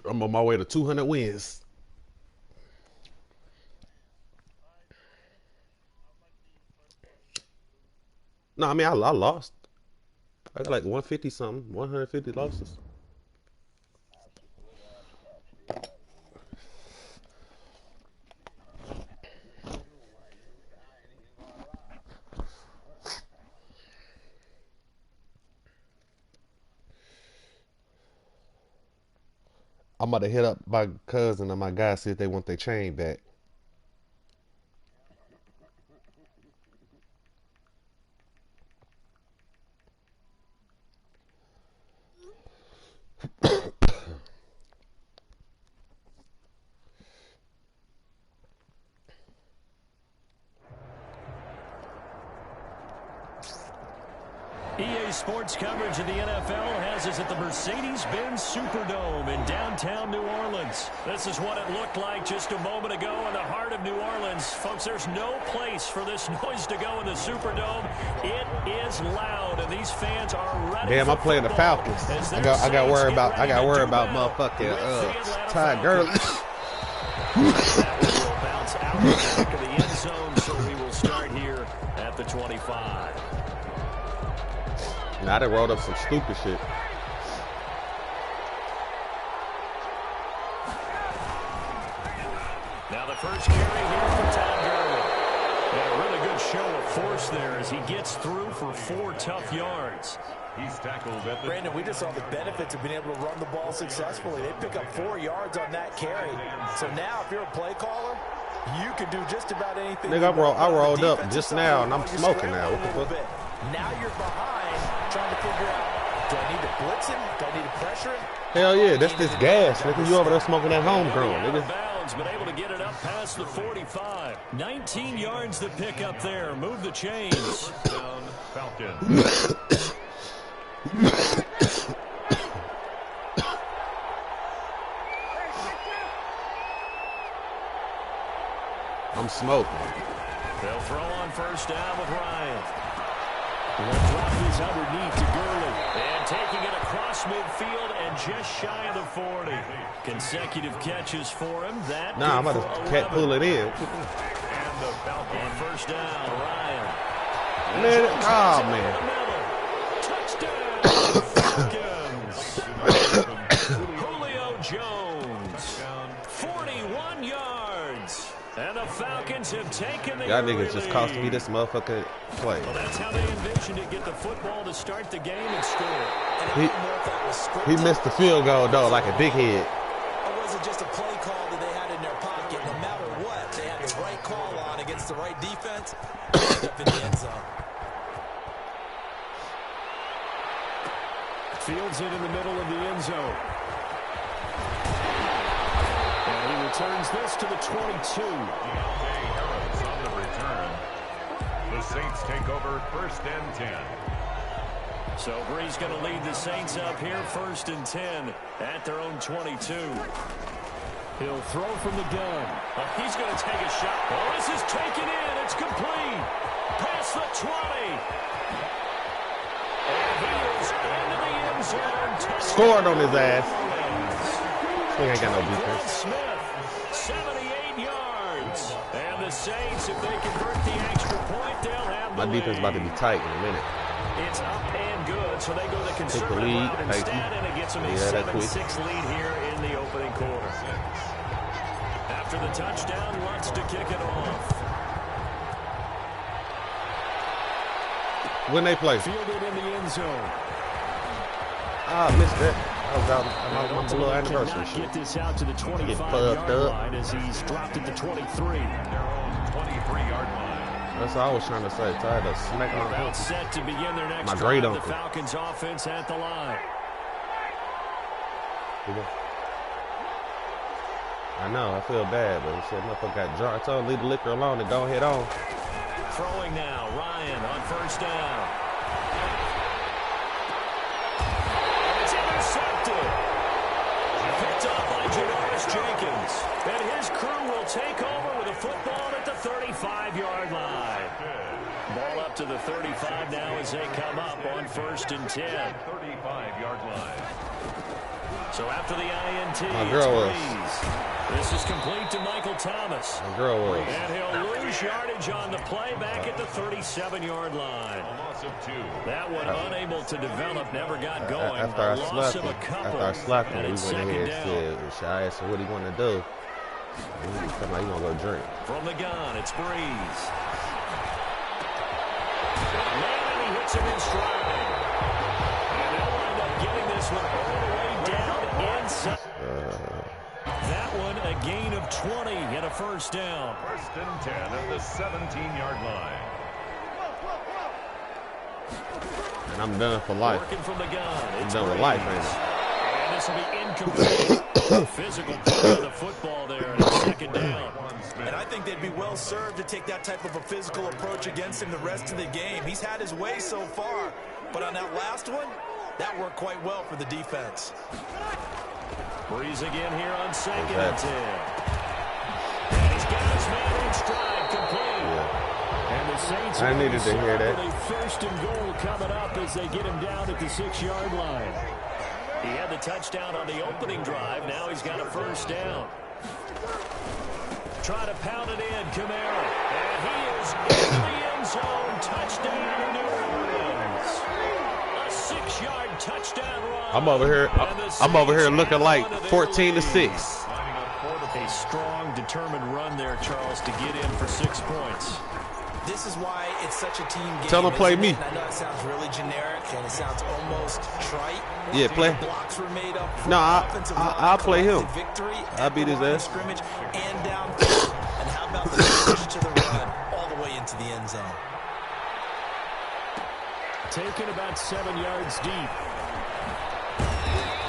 I'm on my way to 200 wins. No, I mean I lost. I got like 150 something, 150 losses. I'm about to hit up my cousin and my guy, see if they want their chain back. EA Sports coverage of the NFL has us at the Mercedes-Benz Superdome in downtown New Orleans. This is what it looked like just a moment ago in the heart of New Orleans. Folks, there's no place for this noise to go in the Superdome. It is loud, and these fans are ready. Damn, I'm playing the Falcons. I got worried about motherfucking Ty Gurley. That will bounce out the back of the end zone, so we will start here at the 25. Now they rolled up some stupid shit. Now the first carry here for Todd Gurley. And a really good show of force there as he gets through for 4 tough yards. He's tackled at the... Brandon, we just saw the benefits of being able to run the ball successfully. They pick up 4 yards on that carry. So now if you're a play caller, you can do just about anything. Nigga, I rolled up just now and I'm smoking now. What the fuck? Now you're behind, trying to figure out, do I need to blitz him? Do I need to pressure him? Hell yeah, that's this gas. Nigga, you over there smoking that homegrown, nigga. Bounds, but able to get it up past the 45. 19 yards to pick up there. Move the chains. Down, Falcons. I'm smoking. They'll throw on first down with Ryan. The drop is underneath to Gurley. And taking it across midfield and just shy of the 40. Consecutive catches for him. That nah, I'm about to pull it in. And the Falcons on first down, Ryan. Man, oh, man. Touchdown, Falcons. Julio Jones. 41 yards. And the Falcons have taken the Y'all niggas just cost me this motherfucking play. Well, that's how they envisioned it. Get the football to start the game and score. He missed the field goal, though, like a dickhead. Or was it just a play call that they had in their pocket? No matter what, they had the right call on against the right defense. Up in the end zone. Fields it in the middle of the end zone. And he returns this to the 22. Deontay Harris on the return. The Saints take over 1st and 10. So Bree's going to lead the Saints up here 1st and 10 at their own 22. He'll throw from the gun. Oh, he's going to take a shot. Oh, this is taken in. It's complete. Past the 20. And he is into the end zone. Scored on his ass. He ain't got no defense. Smith, 78 yards. And the Saints, if they convert the extra point, they'll have the My defense about to be tight in a minute. It's up and good, so they go the conservative lead. route instead, and it gets them a 7-6 lead here in the opening quarter. After the touchdown, wants to kick it off. When they play? Fielded in the end zone. Ah, I missed that. I was out on my little anniversary shit. Get this out to the 25-yard up. line as he's dropped at the 23. Their own 23-yard line. That's what I was trying to say. Tired of smacking on About set to begin their next my great drive. The uncle. Falcons offense at the line. I know, I feel bad, but he said motherfucker got drunk. I told him leave the liquor alone and go ahead on. Throwing now, Ryan on first down. And it's intercepted. Picked up by Janoris Jenkins. And his crew will take over with a football at the 35-yard line. Ball up to the 35 now as they come up on 1st and 10. 35-yard line. So after the INT, My girl was. this is complete to Michael Thomas. My girl was. And he'll lose yardage on the play back at the 37-yard line. A loss of 2. That one unable to develop, never got going. After I loss of a slapped couple. him, we and went it's ahead and second down. said, I asked him what he want to do. And he come out, he gonna go drink. From the gun, it's Breeze. And he hits him in stride. And they'll wind up getting this one all the way down inside. That one a gain of 20 and a first down. First and 10 at the 17-yard line. And I'm done for life. Working from the gun. I'm It's done with Breeze. life, ain't it? And this will be incomplete. Physical play of the football there and second down. And I think they'd be well served to take that type of a physical approach against him the rest of the game. He's had his way so far, but on that last one, that worked quite well for the defense. Breeze again here on second and 10. And he's got his man in stride, complete. And the Saints I needed to hear that. with a first and goal coming up as they get him down at the 6-yard line. He had the touchdown on the opening drive. Now he's got a first down. Try to pound it in, Kamara. And he is in the end zone. Touchdown, New Orleans. A 6-yard touchdown run. I'm over here looking like 14-6. A strong, determined run there, Charles, to get in for 6 points. This is why it's such a team game. Tell them play me. I know it sounds really generic and it sounds almost trite. Yeah, play. The blocks were made up for No, offensive line, I'll play him. Victory I'll beat his ass. Scrimmage and downfield. And how about the finish to the run all the way into the end zone? Taken about 7 yards deep.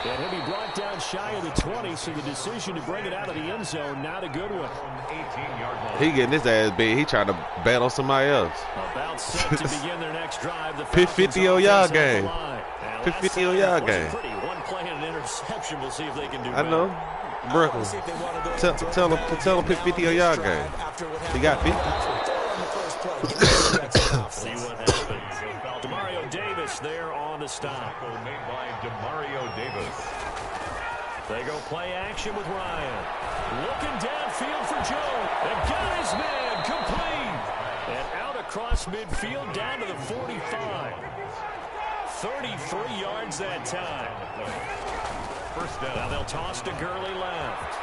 And he'll be brought down shy of the 20, so the decision to bring it out of the end zone, not a good one. 18-yard line. He getting his ass beat. He trying to battle somebody else. About set to begin their next drive. The Pick 50-yard game. Pick 50-yard game. One play and an interception. We'll see if they can do I better. know. Brooklyn. Tell him pick 50-yard game. He got 50. See what happens. Demario Davis there on the stop. Made by Demario Davis. They go play action with Ryan. Looking downfield for Joe. And got his man complete. And out across midfield down to the 45. 33 yards that time. First down. Now they'll toss to Gurley left.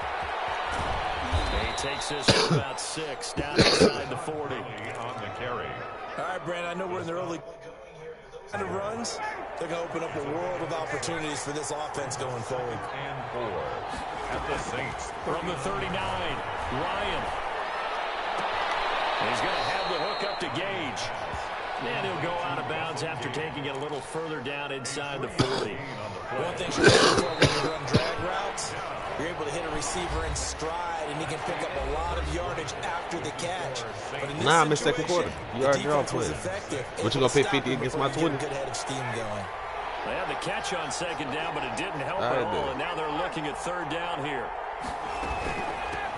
He takes this for about 6 down inside the 40. On the carry. All right, Brandon, I know we're in the early kind of runs. They're going to open up a world of opportunities for this offense going forward. And 4 at the Saints. From the 39, Ryan. He's going to have the hook up to Gage. And he'll go out of bounds after taking it a little further down inside the 40. One thing you're looking for when you run drag routes, you're able to hit a receiver in stride, and he can pick up a lot of yardage after the catch. But in this Nah, I missed second situation, quarter. You the already draw defense was play. effective. What you gonna pick 50 against my 20? Good head of steam going. They had the catch on second down, but it didn't help I at all. did. And now they're looking at third down here.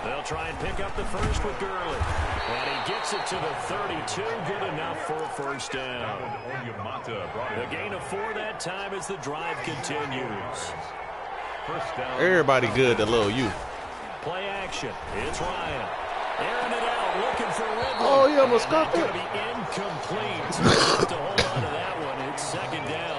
They'll try and pick up the first with Gurley. And he gets it to the 32. Good enough for a first down. Onyemata brought The it gain of 4 that time as the drive continues. first down. Everybody good to little you. Play action. It's Ryan. Airing it out, looking for Ridley. Oh, he almost And got that's it. going to be incomplete. So he'll have to hold on to that one. It's second down.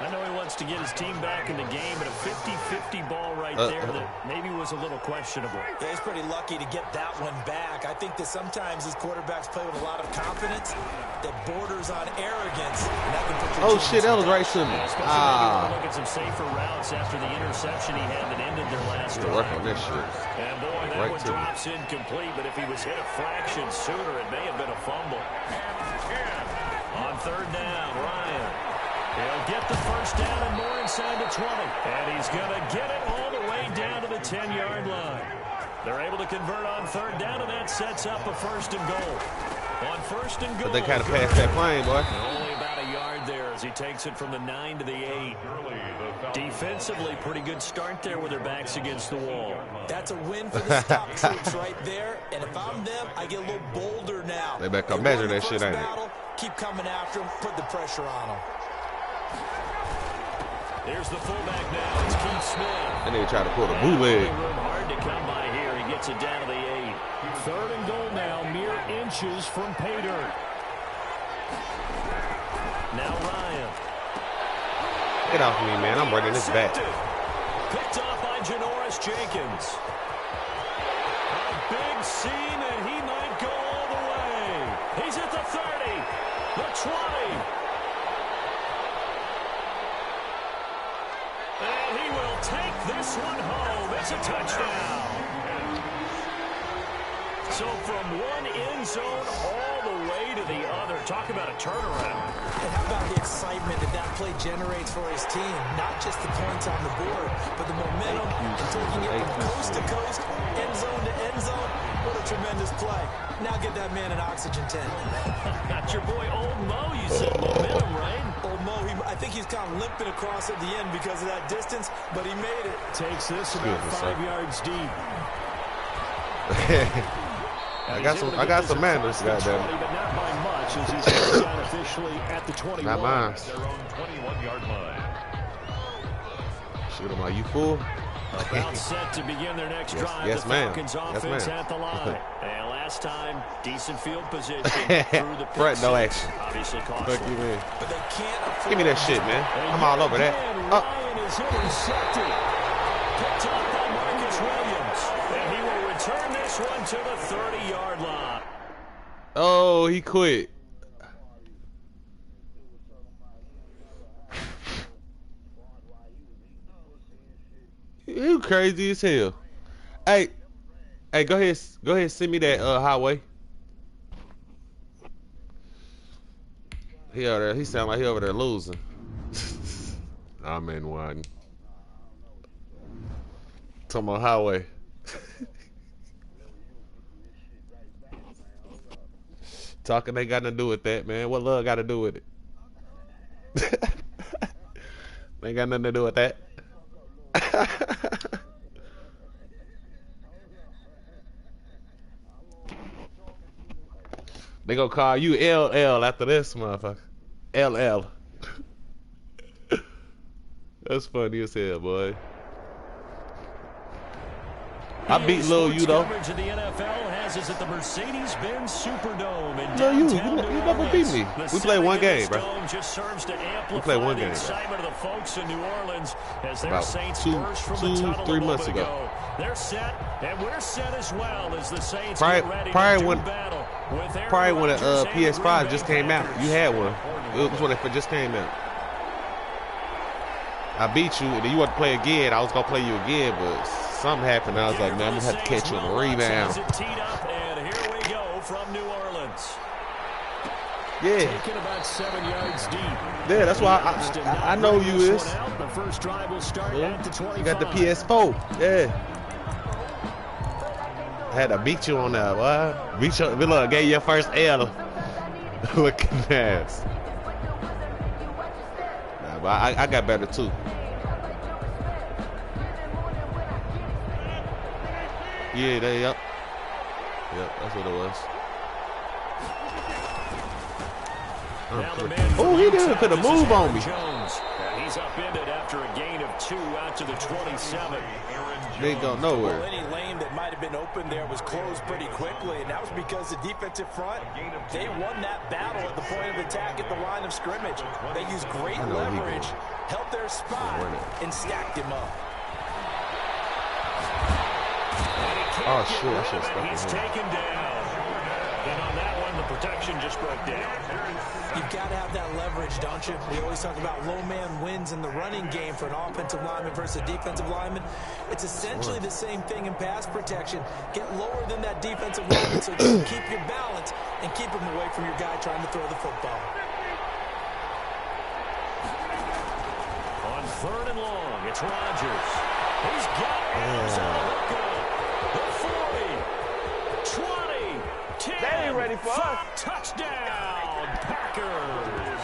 I know he wants to get his team back in the game, but a 50-50 ball right there that maybe was a little questionable. Yeah, he's pretty lucky to get that one back. I think that sometimes these quarterbacks play with a lot of confidence that borders on arrogance. And that can put your Oh team shit, in that was some right to me. Especially Ah, look at some safer routes after the interception he had that ended their last work drive. on this shit. And boy, that Right one to me. drops incomplete, but if he was hit a fraction sooner, it may have been a fumble. On third down, Ryan. He'll get the first down and more inside the 20. And he's going to get it all the way down to the 10-yard line. They're able to convert on third down, and that sets up a first and goal. On first and goal. But they kind of passed that plane, boy. Only about a yard there as he takes it from the 9 to the 8. Defensively, pretty good start there with their backs against the wall. That's a win for the top troops right there. And if I'm them, I get a little bolder now. They better come won measure the that shit, first ain't it? battle, keep coming after them, put the pressure on them. Here's the fullback now. It's Keith Smith. And they try to pull the bootleg. Hard to come by here. He gets it down to the 8. 3rd and goal now, mere inches from pay dirt. Now Ryan. Get off me, man. I'm running this back. Picked off by Janoris Jenkins. A big seam, and he might go all the way. He's at the 30, the 20. And he will take this one home. It's a touchdown. So from one end zone all the way to the other. Talk about a turnaround. And how about the excitement that play generates for his team? Not just the points on the board, but the momentum and taking it from coast to coast, end zone to end zone. What a tremendous play. Now get that man an oxygen tent. That's your boy Old Mo. You said momentum, right? Old Mo, I think he's kind of limping across at the end because of that distance, but he made it. Takes this about 5 yards deep. I got some manners, goddamn. But not by much, as he's down officially at the 21. Not mine. Their own 21-yard line. Shoot him, are you fool? About set to begin their next drive. Yes, the ma'am. Falcons Yes, offense ma'am. at the line. And last time, decent field position through the Front, no six. action. Obviously Fuck costly. you, man. But they can't afford Give me that shit, man. I'm all over that. Ryan is intercepted. Picked up by Marcus Williams. And he will return this one to the 30-yard line. Oh, he quit. You crazy as hell. Hey, go ahead, send me that highway. He over there, he sound like he over there losing. I'm in one. Talking about highway. Talking ain't got nothing to do with that, man. What love got to do with it? Ain't got nothing to do with that. They gonna call you LL after this, motherfucker. LL. That's funny as hell, boy. I beat Lil U though. Coverage of the NFL has us at the Mercedes-Benz Superdome in Lil U, downtown you New never beat Orleans. me. The We played one setting game, of bro. this dome just serves to amplify played one the game, bro. excitement of the folks in New Orleans as their About Saints two, burst from the tunnel 3 a months moment ago. They're set, and we're set as well as the Saints Prior- get ready prior to do when- battle with Aaron Probably when the Rodgers and the PS5 Green just Bay came out. Packers. You had one. It was when it just came out. I beat you, and then you want to play again. I was gonna play you again, but something happened. I was like, man, I'm gonna have to catch you on the rebound. And here we go from New Orleans. Yeah, Taking about 7 yards deep. yeah, that's why I know you is. The first drive will start at the 25. You got the PS4. Yeah. I had to beat you on that, boy. Beat you. Look, gave you your first L. Looking ass. Nah, but I got better too. Yeah, yep. Yep, that's what it was. Oh, he didn't put a move on me. Jones. He's upended after a gain of 2 out to the 27. They ain't go nowhere. Well, any lane that might have been open there was closed pretty quickly, and that was because the defensive front, they won that battle at the point of attack at the line of scrimmage. They used great leverage, held their spot, and stacked him up. Oh, shit, I should have stuck He's with him. taken down. And on that one, the protection just broke down. You've got to have that leverage, don't you? We always talk about low man wins in the running game for an offensive lineman versus a defensive lineman. It's essentially the same thing in pass protection. Get lower than that defensive lineman so you can keep your balance and keep him away from your guy trying to throw the football. On 3rd and long, it's Rodgers. He's got Adams on the hookup. The 40, 20, 10, They ain't ready for us. touchdown, Packers.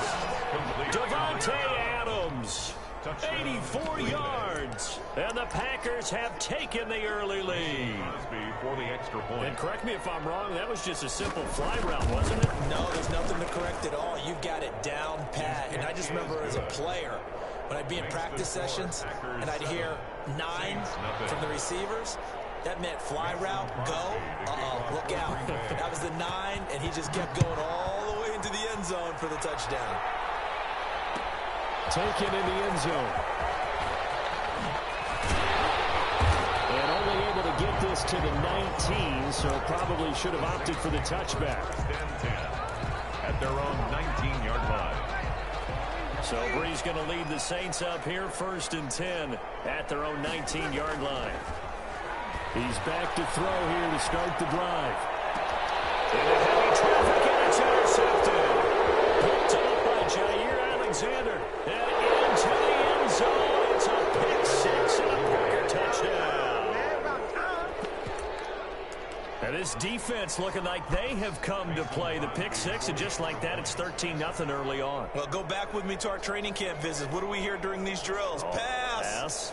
Devontae Adams, 84 yards, and the Packers have taken the early lead. For the extra point. And correct me if I'm wrong, that was just a simple fly route, wasn't it? No, there's nothing to correct at all. You've got it down pat. And I just remember as a player, When I'd be in practice sessions and I'd hear 9 from the receivers, that meant fly route, go, look out. That was the 9, and he just kept going all the way into the end zone for the touchdown. Taken in the end zone. And only able to get this to the 19, so probably should have opted for the touchback. At their own 19-yard line. So Bree's going to lead the Saints up here, 1st and 10 at their own 19-yard line. He's back to throw here to start the drive. And a heavy traffic, and it's intercepted. Picked up by Jair Alexander. And into the end zone. It's a pick 6 and a Packer touchdown. And this defense looking like they have come to play the pick 6, and just like that, it's 13-0 early on. Well, go back with me to our training camp visits. What do we hear during these drills? Pass.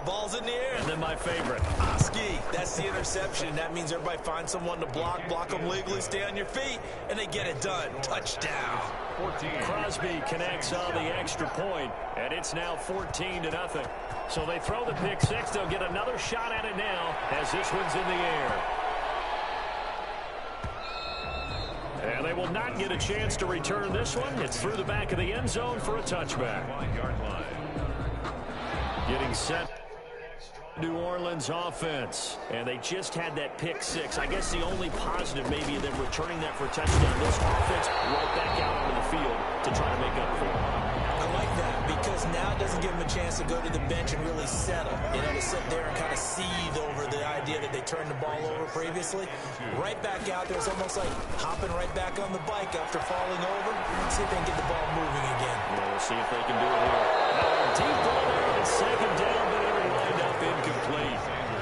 Ball's in the air. And then my favorite. Oski. That's the interception. That means everybody finds someone to block them legally, stay on your feet, and they get it done. Touchdown. 14. Crosby connects on the extra point, and it's now 14-0. So they throw the pick 6. They'll get another shot at it now as this one's in the air. And they will not get a chance to return this one. It's through the back of the end zone for a touchback. 1-yard line. Getting set. New Orleans offense. And they just had that pick 6. I guess the only positive maybe them returning that for a touchdown. This offense right back out onto the field to try to make up for it. I like that because now it doesn't give them a chance to go to the bench and really settle. You know, to sit there and kind of seethe over the idea that they turned the ball over previously. Right back out there. It's almost like hopping right back on the bike after falling over. See if they can get the ball moving again. Yeah, we'll see if they can do it here. Deep ball there and 2nd down, but every lined up incomplete.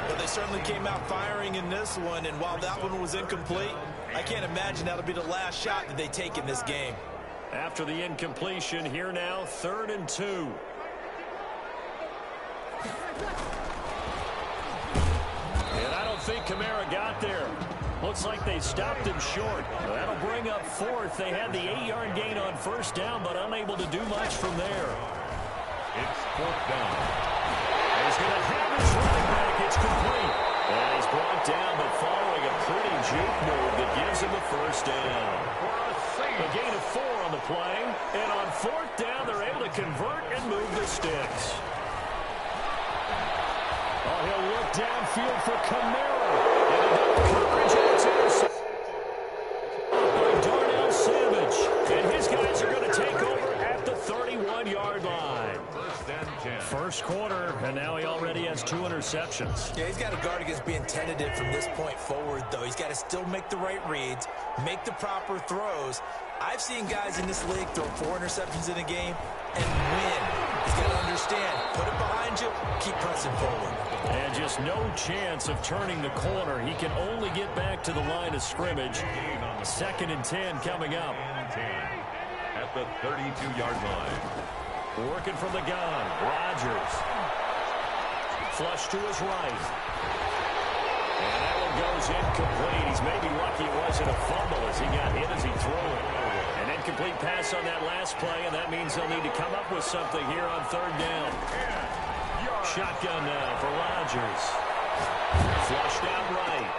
But they certainly came out firing in this one, and while that one was incomplete, I can't imagine that'll be the last shot that they take in this game. After the incompletion, here now, 3rd and 2. And I don't think Kamara got there. Looks like they stopped him short. That'll bring up 4th. They had the 8-yard gain on 1st down, but unable to do much from there. It's 4th down. He's going to have his running back. It's complete. And he's brought down, but following a pretty juke move that gives him the 1st down. A gain of 4 on the play, and on 4th down, they're able to convert and move the sticks. Oh, he'll look downfield for Kamara. And coverage, and it's intercepted by Darnell Savage. And his guys are going to take over at the 31-yard line. 1st and 10. First quarter, and now he already has 2 interceptions. Yeah, he's got to guard against being tentative from this point forward, though. He's got to still make the right reads, make the proper throws. I've seen guys in this league throw 4 interceptions in a game and win. He's got to understand, put it behind you, keep pressing forward. And just no chance of turning the corner. He can only get back to the line of scrimmage. 2nd and 10 coming up. 10 at the 32-yard line. Working from the gun, Rodgers. Flush to his right. And that one goes incomplete. He's maybe lucky it wasn't a fumble as he got hit as he threw it. An incomplete pass on that last play, and that means they'll need to come up with something here on 3rd down. Shotgun now for Rodgers. Flushed out right.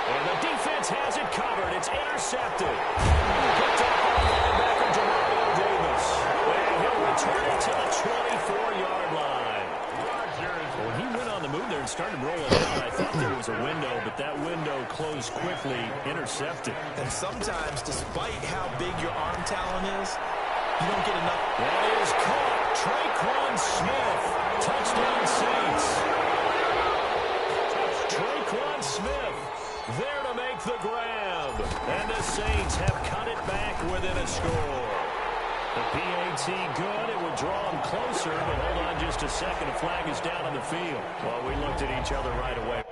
And the defense has it covered. It's intercepted. Picked up by linebacker Demario Davis. And he'll return it to the 24-yard line. When he went on the move there and started rolling out, I thought there was a window, but that window closed quickly, intercepted. And sometimes, despite how big your arm talent is, you don't get enough. That is caught. Traquan Smith. Touchdown Saints. Traquan Smith there to make the grab. And the Saints have cut it back within a score. The PAT good. It would draw them closer, but hold on just a second. A flag is down on the field. Well, we looked at each other right away.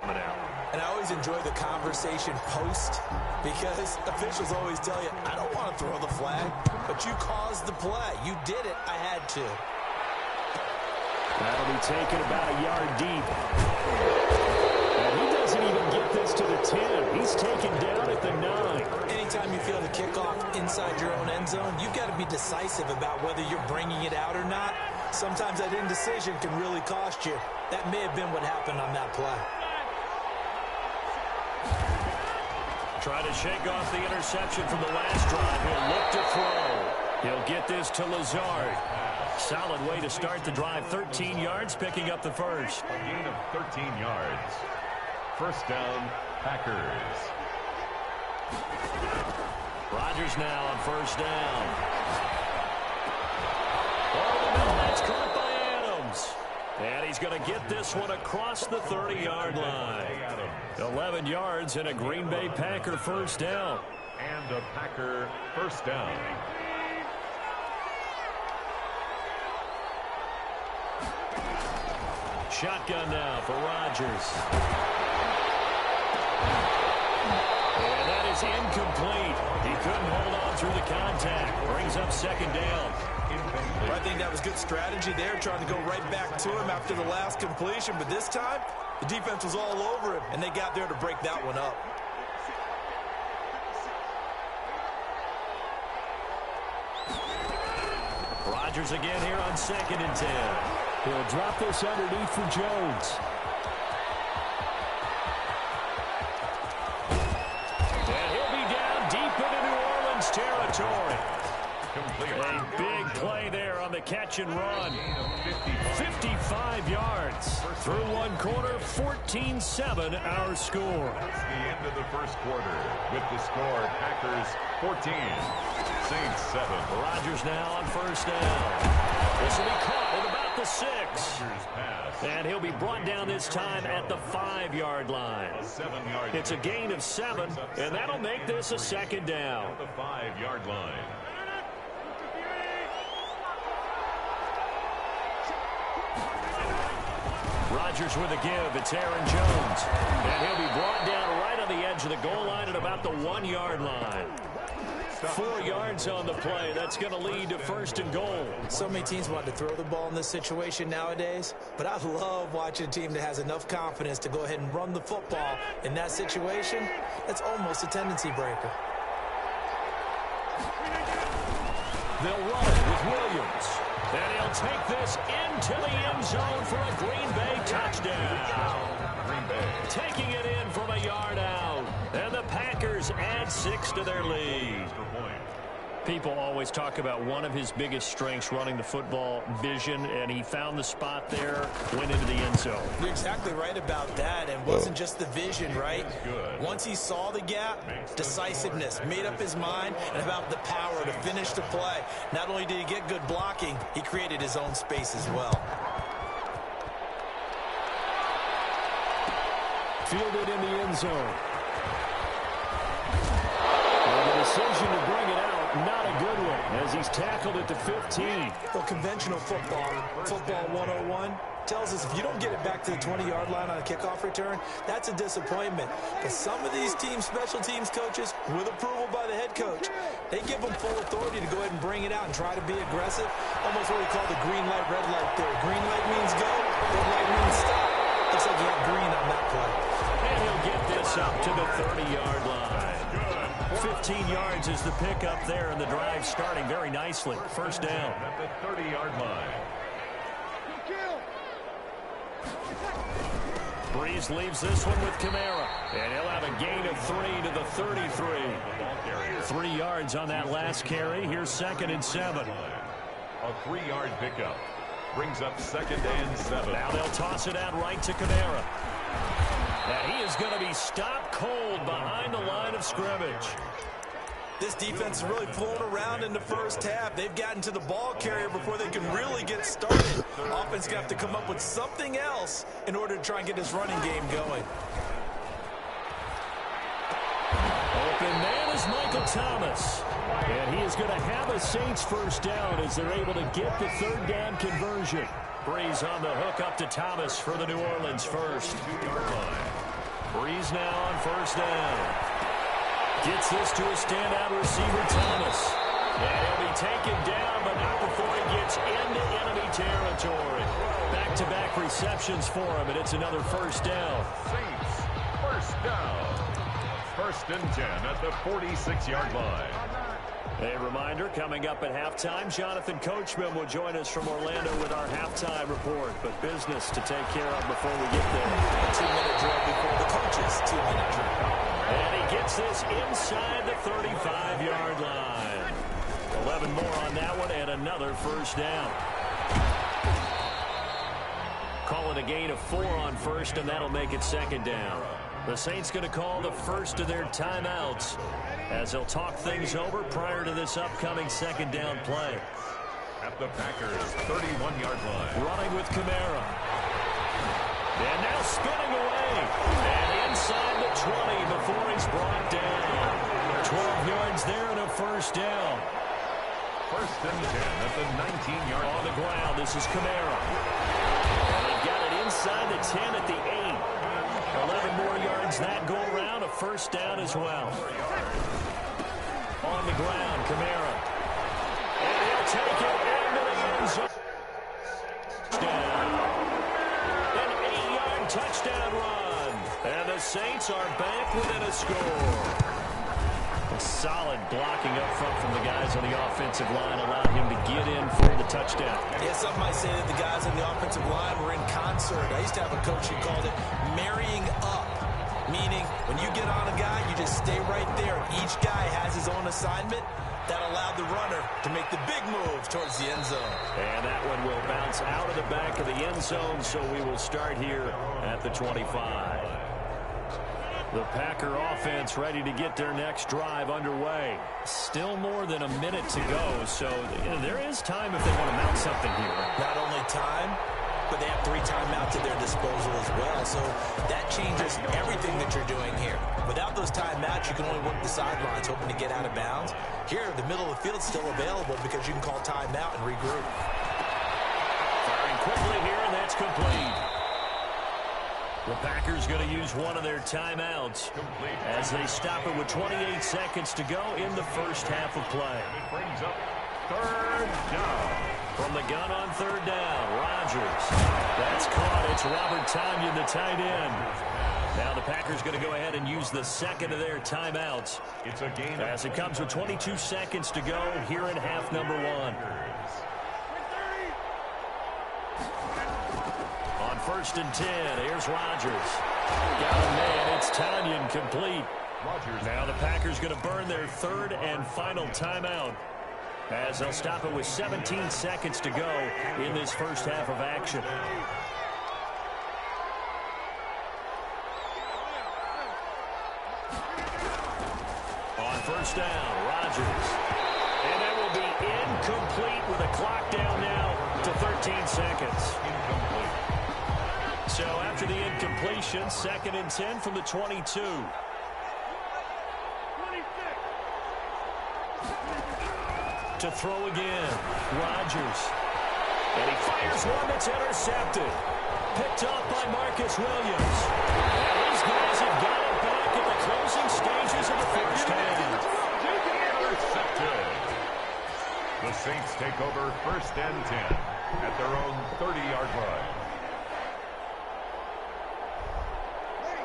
And I always enjoy the conversation post because officials always tell you, I don't want to throw the flag, but you caused the play. You did it. I had to. That'll be taken about a yard deep. And he doesn't even get this to the 10. He's taken down at the 9. Anytime you feel the kickoff inside your own end zone, you've got to be decisive about whether you're bringing it out or not. Sometimes that indecision can really cost you. That may have been what happened on that play. Try to shake off the interception from the last drive. He'll look to throw. He'll get this to Lazard. Solid way to start the drive. 13 yards, picking up the first. A gain of 13 yards. First down, Packers. Rodgers now on first down. Oh, that's caught by Adams. And he's going to get this one across the 30-yard line. 11 yards and a Green Bay Packer first down. And a Packer first down. Shotgun now for Rodgers. And that is incomplete. He couldn't hold on through the contact. Brings up second down. I think that was good strategy there, trying to go right back to him after the last completion. But this time, the defense was all over him, and they got there to break that one up. Rodgers again here on 2nd and 10. He'll drop this underneath for Jones. And he'll be down deep into New Orleans territory. A big play there on the catch and run. 55 yards. Through one quarter, 14-7 our score. That's the end of the first quarter. With the score, Packers 14, Saints 7. Rodgers now on first down. This will be caught at about the 6. And he'll be brought down this time at the 5-yard line. It's a gain of 7, and that'll make this a second down. At the 5-yard line. Rodgers with a give. It's Aaron Jones. And he'll be brought down right on the edge of the goal line at about the 1-yard line. 4 yards on the play. That's going to lead to first and goal. So many teams want to throw the ball in this situation nowadays, but I love watching a team that has enough confidence to go ahead and run the football. In that situation, that's almost a tendency breaker. They'll run it with Williams. And he'll take this into the end zone for a Green Bay touchdown. Green Bay taking it in from a yard out. And the Packers add 6 to their lead. People always talk about one of his biggest strengths, running the football, vision, and he found the spot there, went into the end zone. You're exactly right about that, and wasn't just the vision, right? Once he saw the gap, decisiveness, made up his mind, and about the power to finish the play. Not only did he get good blocking, he created his own space as well. Fielded in the end zone. And the decision to bring it out, not a good one, as he's tackled at the 15. Well, conventional football 101, tells us if you don't get it back to the 20-yard line on a kickoff return, that's a disappointment. But some of these teams, special teams coaches, with approval by the head coach, they give them full authority to go ahead and bring it out and try to be aggressive. Almost what we call the green light, red light theory. Green light means go, red light means stop. Looks like you got green on that play. And he'll get this up to the 30-yard line. 15 yards is the pickup there, and the drive starting very nicely. First down. At the 30-yard line. Breeze leaves this one with Kamara. And he'll have a gain of 3 to the 33. 3 yards on that last carry. Here's 2nd and 7. A 3-yard pickup. Brings up 2nd and 7. Now they'll toss it out right to Kamara. And he is going to be stopped cold behind the line of scrimmage. This defense has really flown around in the first half. They've gotten to the ball carrier before they can really get started. Offense going to have to come up with something else in order to try and get this running game going. Open man is Michael Thomas. And he is going to have a Saints first down as they're able to get the 3rd down conversion. Breeze on the hook up to Thomas for the New Orleans first. 2-yard line. Breeze now on first down. Gets this to a standout receiver, Thomas. And he'll be taken down, but not before he gets into enemy territory. Back-to-back receptions for him, and it's another first down. Saints, first down. 1st and 10 at the 46-yard line. A reminder, coming up at halftime, Jonathan Coachman will join us from Orlando with our halftime report. But business to take care of before we get there. 2-minute drill before the coaches. 2-minute drill. And he gets this inside the 35-yard line. 11 more on that one and another first down. Call it a gain of 4 on first, and that'll make it second down. The Saints going to call the first of their timeouts as they'll talk things over prior to this upcoming second down play. At the Packers' 31-yard line. Running with Kamara. And now spinning away. And inside the 20 before he's brought down. 12 yards there and a first down. First and 10 at the 19-yard line. On the ground, this is Kamara. And they've got it inside the 10 at the 8. 11 more yards that go around, a first down as well. On the ground, Kamara. And he'll take it into the end zone. An 8-yard touchdown run. And the Saints are back within a score. A solid blocking up front from the guys on the offensive line allowed him to get in for the touchdown. Yeah, some might say that the guys on the offensive line were in concert. I used to have a coach who called it marrying up, meaning when you get on a guy, you just stay right there. Each guy has his own assignment. That allowed the runner to make the big move towards the end zone. And that one will bounce out of the back of the end zone, so we will start here at the 25. The Packer offense ready to get their next drive underway. Still more than a minute to go, so there is time if they want to mount something here. Not only time, but they have 3 timeouts at their disposal as well, so that changes everything that you're doing here. Without those timeouts, you can only work the sidelines, hoping to get out of bounds. Here, the middle of the field is still available because you can call timeout and regroup. Firing quickly here, and that's complete. The Packers going to use one of their timeouts as they stop it with 28 seconds to go in the first half of play. It brings up third down. From the gun on third down, Rodgers. That's caught. It's Robert Tonyan, the tight end. Now the Packers going to go ahead and use the second of their timeouts. It's a gain as it comes with 22 seconds to go here in half number 1. On first and 10, here's Rodgers. Got a man, it's Tonyan complete. Rodgers. Now the Packers going to burn their third and final timeout as they'll stop it with 17 seconds to go in this first half of action. On first down, Rodgers. And that will be incomplete with a clock down now to 13 seconds. Incomplete. So after the incompletion, second and 10 from the 22. To throw again, Rodgers. And he fires one that's intercepted. Picked off by Marcus Williams. And these guys have got it back at the closing stages of the first half. Intercepted. The Saints take over first and 10 at their own 30-yard line.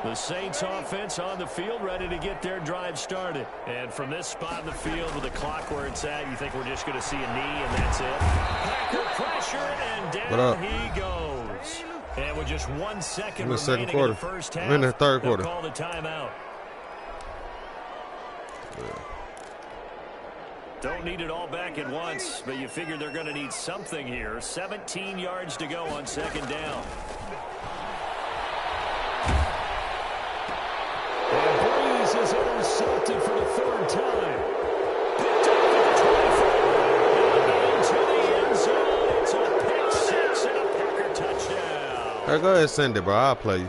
The Saints offense on the field ready to get their drive started. And from this spot in the field with the clock where it's at, you think we're just going to see a knee and that's it. Packer pressure and down he goes. And with just 1 second remaining in the first half, in the third quarter. Call the timeout. Don't need it all back at once, but you figure they're going to need something here. 17 yards to go on second down. And Breeze is intercepted for the third time. Picked up at the 25. Into the end zone. It's a pick six and a Packer touchdown. Hey, go ahead and send it, bro. I'll play you.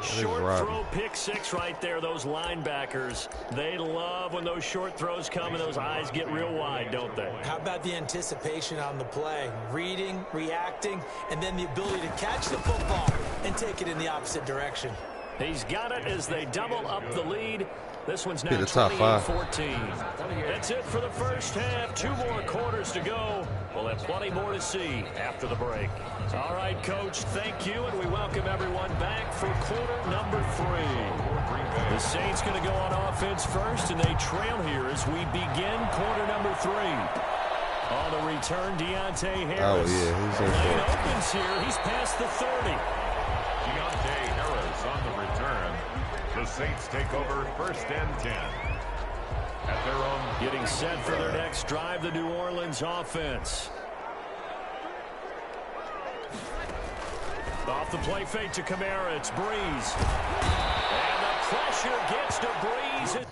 Short throw pick six right there. Those linebackers, they love when those short throws come and those eyes get real wide, don't they? How about the anticipation on the play? Reading, reacting, and then the ability to catch the football and take it in the opposite direction. He's got it as they double up the lead This one's Be now the top 28-14. That's it for the first half. 2 more quarters to go. We'll have plenty more to see after the break. All right, Coach, thank you, and we welcome everyone back for quarter number 3. The Saints going to go on offense first, and they trail here as we begin quarter number 3. On the return, Deontay Harris. Oh, yeah, he's in Lane for opens here. He's past the 30. Deontay Harris on the return. The Saints take over first and 10. At their own. Getting set for their next drive, the New Orleans offense. Off the play fake to Kamara. It's Breeze. And the pressure gets to Breeze.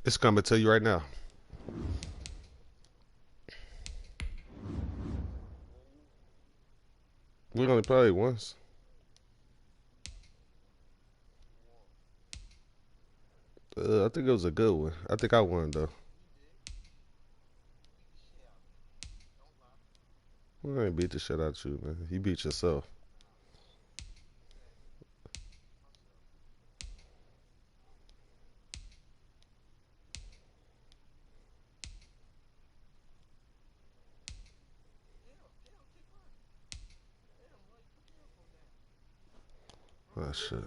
It's coming to you right now. We only played once. I think it was a good one. I think I won, though. Well, I ain't beat the shit out of you, man. You beat yourself. Oh, shit.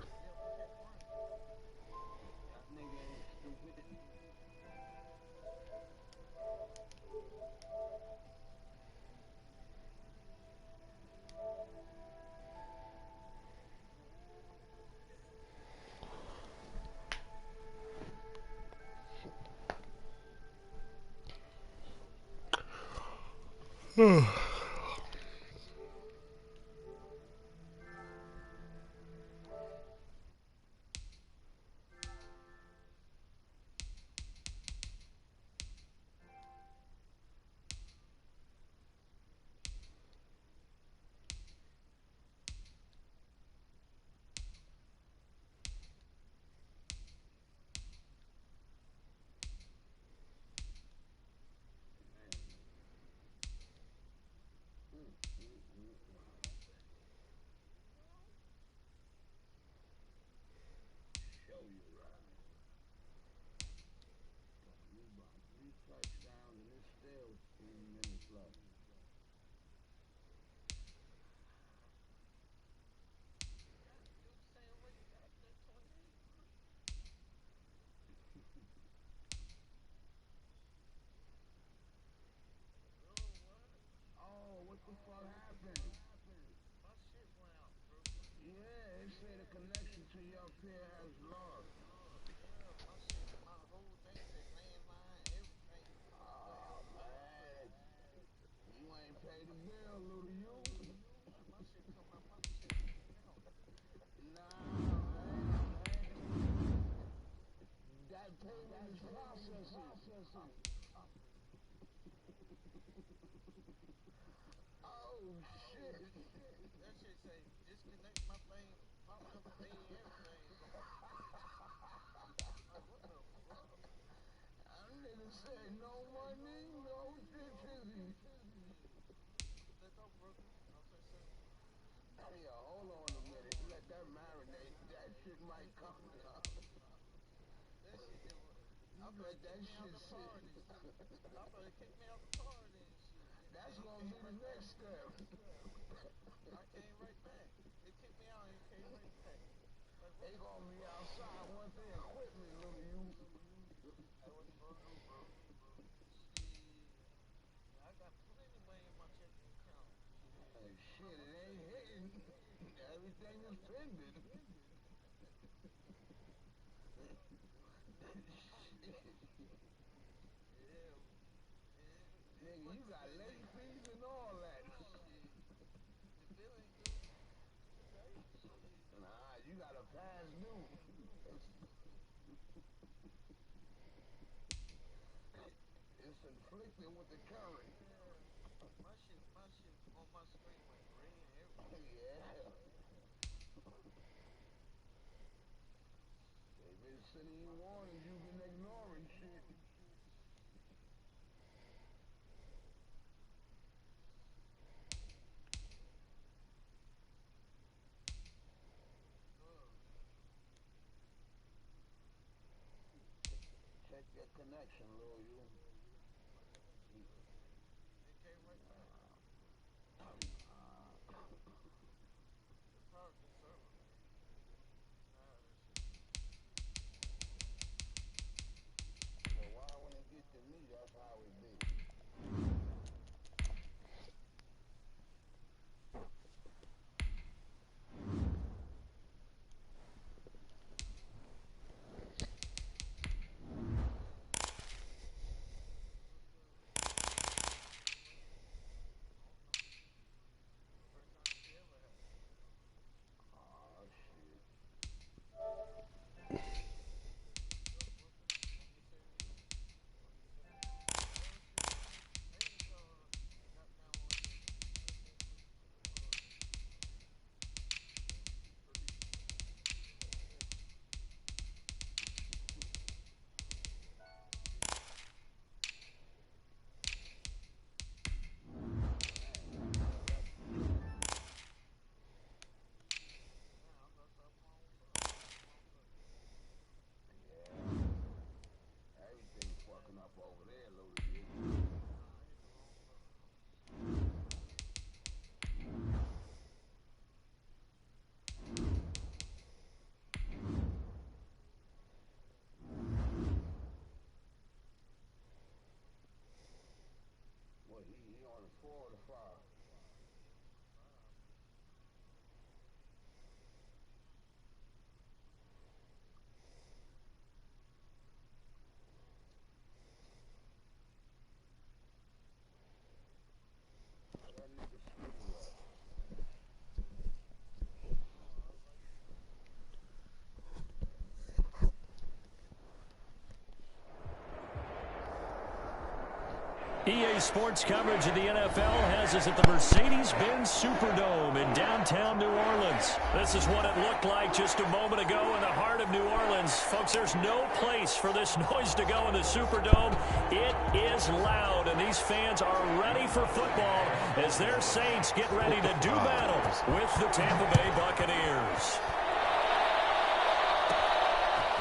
EA Sports coverage of the NFL has us at the Mercedes-Benz Superdome in downtown New Orleans. This is what it looked like just a moment ago in the heart of New Orleans. Folks, there's no place for this noise to go in the Superdome. It is loud, and these fans are ready for football as their Saints get ready to do battle with the Tampa Bay Buccaneers.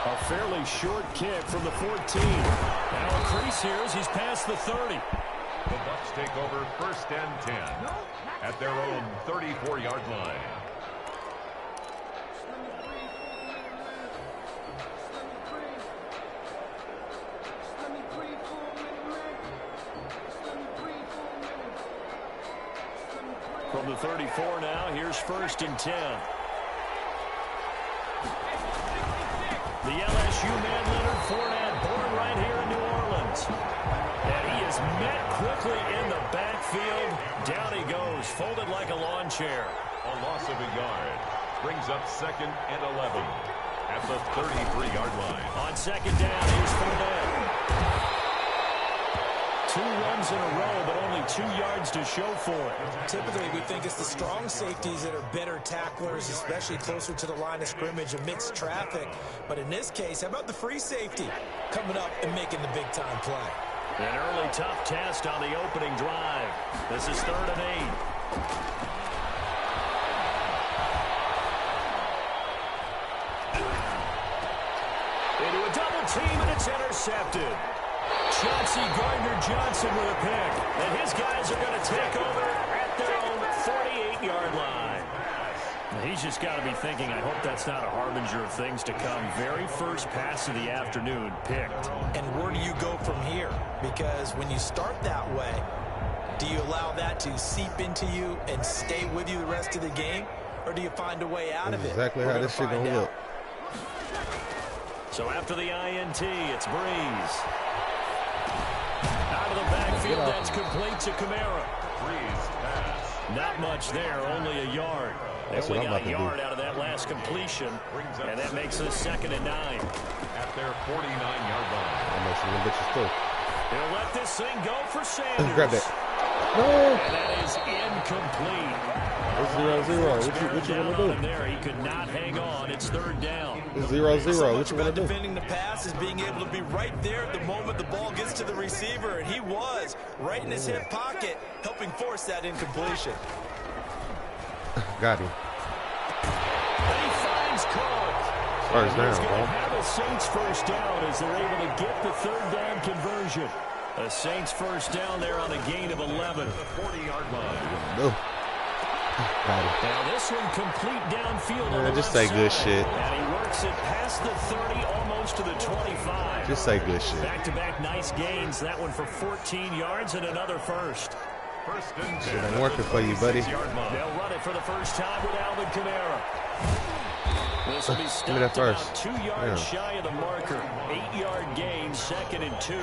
A fairly short kick from the 14. Now a crease here as he's past the 30. The Bucs take over 1st and 10 at their own 34-yard line. From the 34 now, here's 1st and 10. The LSU man, Leonard Fournette, born right here in New Orleans. And he is met quickly in the backfield. Down he goes, folded like a lawn chair. A loss of a yard brings up 2nd and 11 at the 33-yard line. On 2nd down, here's Fournette. 2 runs in a row, but only 2 yards to show for it. Typically, we think it's the strong safeties that are better tacklers, especially closer to the line of scrimmage amidst traffic. But in this case, how about the free safety coming up and making the big-time play? An early tough test on the opening drive. This is 3rd and 8. Into a double team, and it's intercepted. Chauncey Gardner-Johnson with a pick. And his guys are going to take over at their own 48-yard line. He's just got to be thinking, I hope that's not a harbinger of things to come. Very first pass of the afternoon picked. And where do you go from here? Because when you start that way, do you allow that to seep into you and stay with you the rest of the game? Or do you find a way out of it? Exactly how this shit gonna look. So after the INT, it's Breeze. Out of the backfield, that's complete to Kamara. Breeze pass. Not much there, only a yard. They only got a yard out of that last completion, and that makes it 2nd and 9. At their 49-yard line. Almost some bitches too. He'll let this thing go for Sanders. Grab that. No. And that is incomplete. It's 0-0. What you want to do? There, he could not hang on. It's 3rd down. It's 0-0. What you want to do? Defending the pass is being able to be right there at the moment the ball gets to the receiver, and he was right in his hip pocket, helping force that incompletion. Got him. And he finds Cook. First down, He's going bro. to have a Saints first down as they're able to get the third down conversion. A Saints first down there on a gain of 11. 40-yard line. No. Got it. Now this one complete downfield on the Just left say good side. shit. And he works it past the 30, almost to the 25. Just say good shit. Back-to-back nice gains. That one for 14 yards and another first. First and 10. Shit ain't working for you, buddy. They'll run it for the first time with Alvin Kamara. This will be Give me that stopped first. about 2 yards shy of the marker. 8-yard gain, 2nd and 2.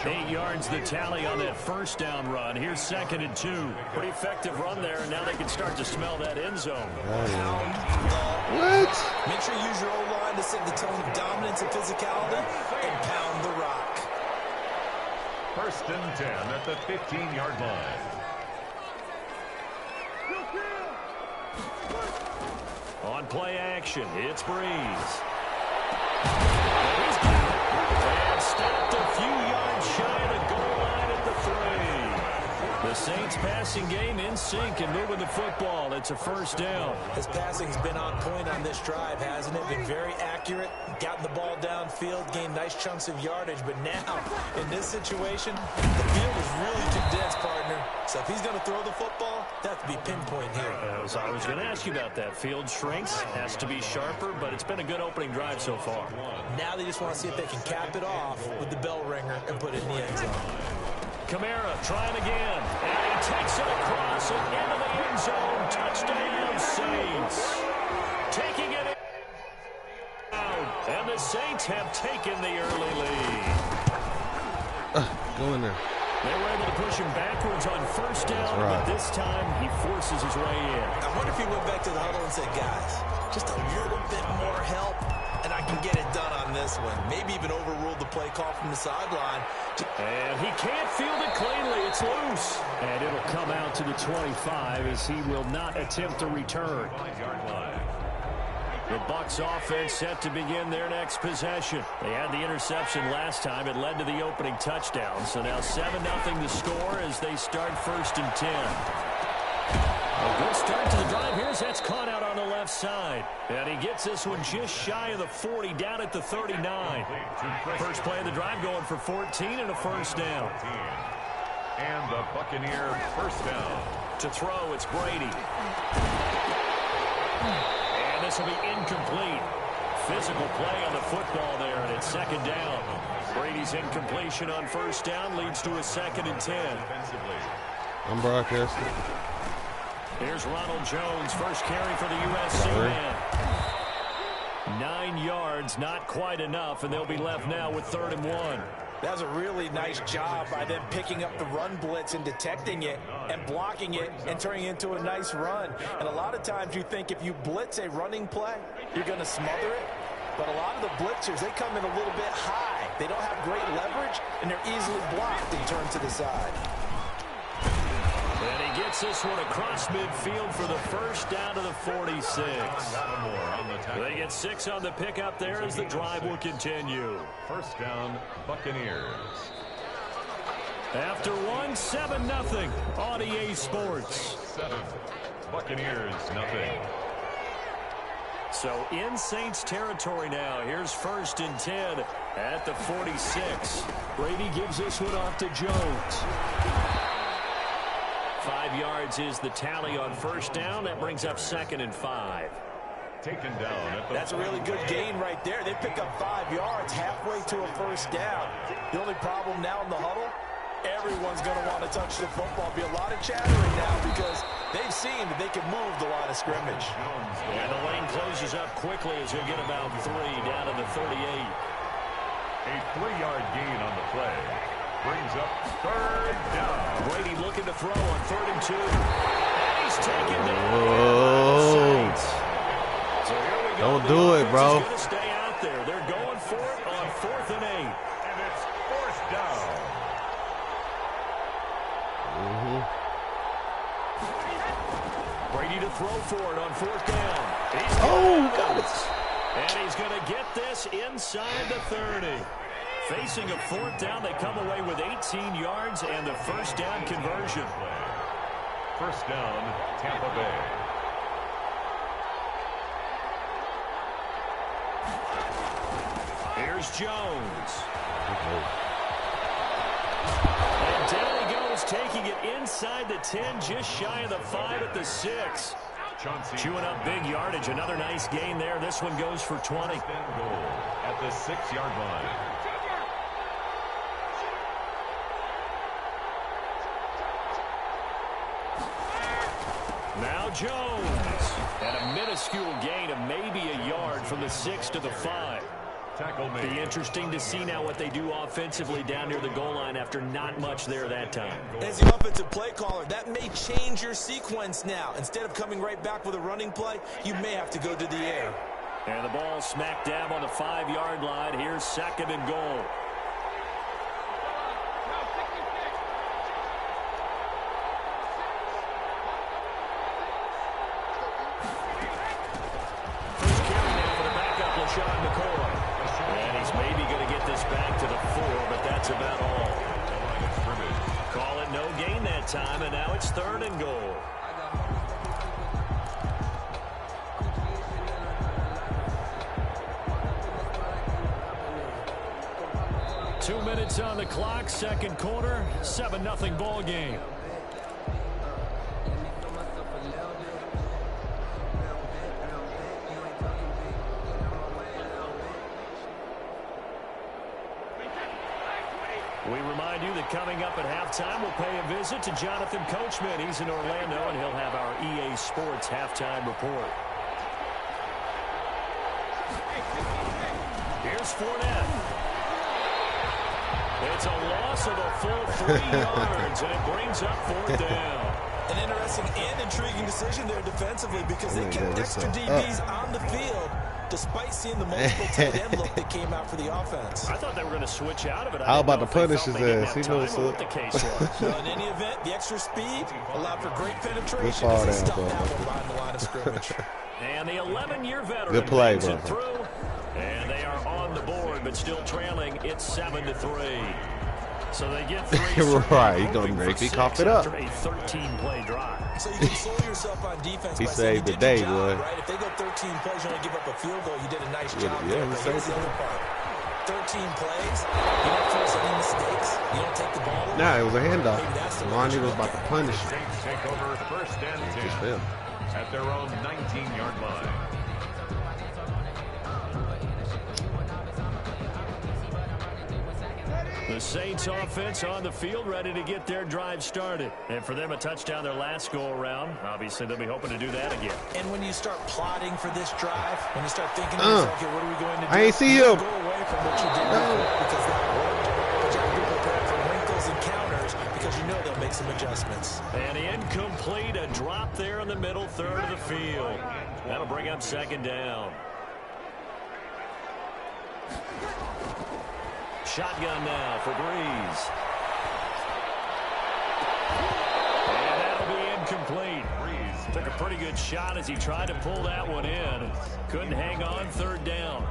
8 yards the tally on that first down run. Here's 2nd and 2. Pretty effective run there, and now they can start to smell that end zone. What? Make sure you use your O-line to set the tone of dominance and physicality and pound the rock. First and 10 at the 15-yard line. On play action, it's Breeze. He's got it. And stopped a few yards shy of the goal line at the 3. The Saints passing game in sync and moving the football. It's a first down. His passing's been on point on this drive, hasn't it? Been very accurate, gotten the ball downfield, gained nice chunks of yardage. But now, in this situation, the field is really condensed, partner. So if he's going to throw the football, that to be pinpoint here. I was going to ask you about that. Field shrinks, has to be sharper, but it's been a good opening drive so far. Now they just want to see if they can cap it off with the bell ringer and put it in the end zone. Kamara trying again, and he takes it across and into the end zone. Touchdown, Saints. Taking it out, and the Saints have taken the early lead. Go in there. They were able to push him backwards on first down, right. but this time he forces his way in. I wonder if he went back to the huddle and said, guys, just a little bit more help, and I can get it done on this one. Maybe even overruled the play call from the sideline. And he can't field it cleanly. It's loose. And it'll come out to the 25 as he will not attempt to return. 5-yard line. The Bucs offense set to begin their next possession. They had the interception last time. It led to the opening touchdown. So now 7-0 the score as they start first and 10. A good start to the drive. Here's that's caught out on the left side. And he gets this one just shy of the 40, down at the 39. First play of the drive going for 14 and a first down. And the Buccaneer first down. To throw, it's Brady. And this will be incomplete. Physical play on the football there, and it's 2nd down. Brady's incompletion on first down leads to a 2nd and 10. I'm broadcasting. Here's Ronald Jones, first carry for the USC man. 9 yards, not quite enough, and they'll be left now with 3rd and 1. That was a really nice job by them picking up the run blitz and detecting it and blocking it and turning it into a nice run. And a lot of times you think if you blitz a running play, you're going to smother it. But a lot of the blitzers, they come in a little bit high. They don't have great leverage, and they're easily blocked and turned to the side. And he gets this one across midfield for the first down to the 46. They get 6 on the pickup there as the drive will continue. First down, Buccaneers. After 7-0 on EA Sports. 7. Buccaneers, nothing. So in Saints territory now. Here's 1st and 10 at the 46. Brady gives this one off to Jones. 5 yards is the tally on first down. That brings up 2nd and 5. Taken down at the That's a really good gain right there. They pick up 5 yards halfway to a first down. The only problem now in the huddle, everyone's going to want to touch the football. Be a lot of chattering now because they've seen that they can move the line of scrimmage. And the lane closes up quickly as we get about 3 down to the 38. A 3-yard gain on the play. Brings up 3rd down. Brady looking to throw on 3rd and 2. And he's taken down. Whoa. So here we go. Don't do it, bro. He's going to stay out there. They're going for it on 4th and 8. And it's 4th down. Brady to throw for it on 4th down. Got it. And he's going to get this inside the 30. Facing a 4th down, they come away with 18 yards and the first down conversion. First down, Tampa Bay. Here's Jones. And down he goes, taking it inside the 10, just shy of the 5 at the 6. Chewing up big yardage. Another nice gain there. This one goes for 20. Goal at the 6-yard line. Now Jones. And a minuscule gain of maybe a yard from the 6 to the 5. Tackle made. Be interesting to see now what they do offensively down near the goal line after not much there that time. As the offensive play caller, that may change your sequence now. Instead of coming right back with a running play, you may have to go to the air. And the ball smack dab on the 5-yard line. Here's 2nd and goal. First carry now for the backup, LaShawn McCoy. And he's maybe going to get this back to the 4, but that's about all. Call it no gain that time, and now it's 3rd and goal. Two minutes on the clock, second quarter, 7-0 ball game. We remind you that coming up at halftime, we'll pay a visit to Jonathan Coachman. He's in Orlando, and he'll have our EA Sports halftime report. Here's Fournette. It's a loss of a full 3 yards, and it brings up 4th down. An interesting and intriguing decision there defensively because they kept extra DBs on the field despite seeing the multiple tight end look that came out for the offense. I thought they were going to switch out of it. How about to punish his ass? He knows what the case was. Well, in any event, the extra speed allowed for great penetration fall as they down, stuffed bro. that one behind the line of scrimmage. And the 11-year veteran Good play, brings it bro. through. And they are on the board, but still trailing. It's 7-3. So they get 3. Right, he gonna make me cough it up. After a 13-play drive. So you console yourself on defense. He by saying saved you the did day, your job, boy. right? If they go 13 plays, you only give up a field goal. You did a nice Yeah, job yeah, there. he But saved here's the it. other part. 13 plays, you don't force any mistakes. You don't take the ball away. Nah, it was a handoff. Maybe that's the way Lonnie you was look about to at it. punish him. Saints take over 1st and 10 Just fell. at their own 19-yard line. The Saints offense on the field, ready to get their drive started. And for them, a touchdown their last go-around. Obviously, they'll be hoping to do that again. And when you start plotting for this drive, when you start thinking, okay, what are we going to do? I ain't see you him. Go away from what you did before because that worked. But you have to be prepared for wrinkles and counters because you know they'll make some adjustments. And incomplete, a drop there in the middle third of the field. That'll bring up 2nd down. Shotgun now for Breeze. And that'll be incomplete. Breeze took a pretty good shot as he tried to pull that one in. Couldn't hang on, 3rd down.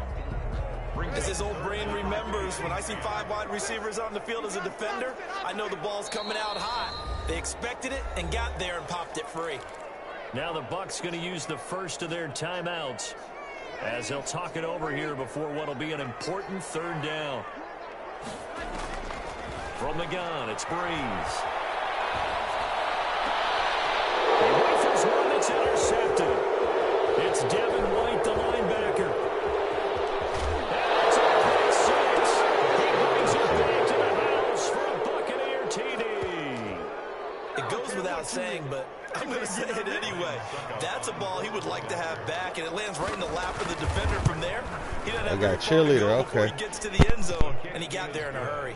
As his old brain remembers, when I see 5 wide receivers on the field as a defender, I know the ball's coming out hot. They expected it and got there and popped it free. Now the Bucs going to use the first of their timeouts as they'll talk it over here before what will be an important 3rd down. From the gun, it's Breeze. He rifles one that's intercepted. It's Devin White, the linebacker. And it's a pick 6. He brings it back to the house for a Buccaneer TD. It goes without saying, but I'm going to say it anyway. That's a ball he would like to have back, and it lands right in the lap of the defender from there. He doesn't have I got very far to cheerleader, go before okay. he gets to the end zone, and he got there in a hurry.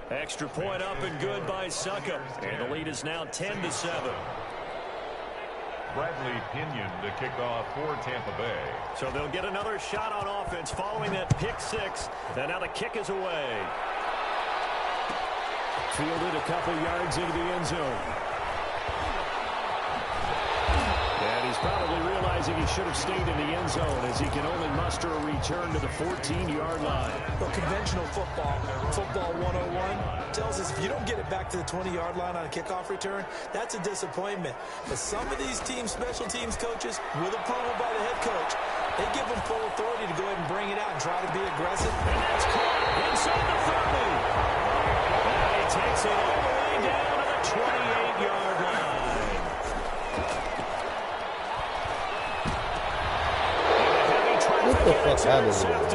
Extra point up and good by Succop. And the lead is now 10-7. Bradley Pinion to kick off for Tampa Bay. So they'll get another shot on offense following that pick 6. And now the kick is away. Fielded a couple yards into the end zone. And he's probably realizing he should have stayed in the end zone as he can only muster a return to the 14-yard line. Well, conventional football 101, tells us if you don't get it back to the 20-yard line on a kickoff return, that's a disappointment. But some of these special teams coaches, with approval by the head coach, They give him full authority to go ahead and bring it out and try to be aggressive. And that's caught inside the 30. And he takes it all the way down to the 28-yard line. Get the fuck out of here.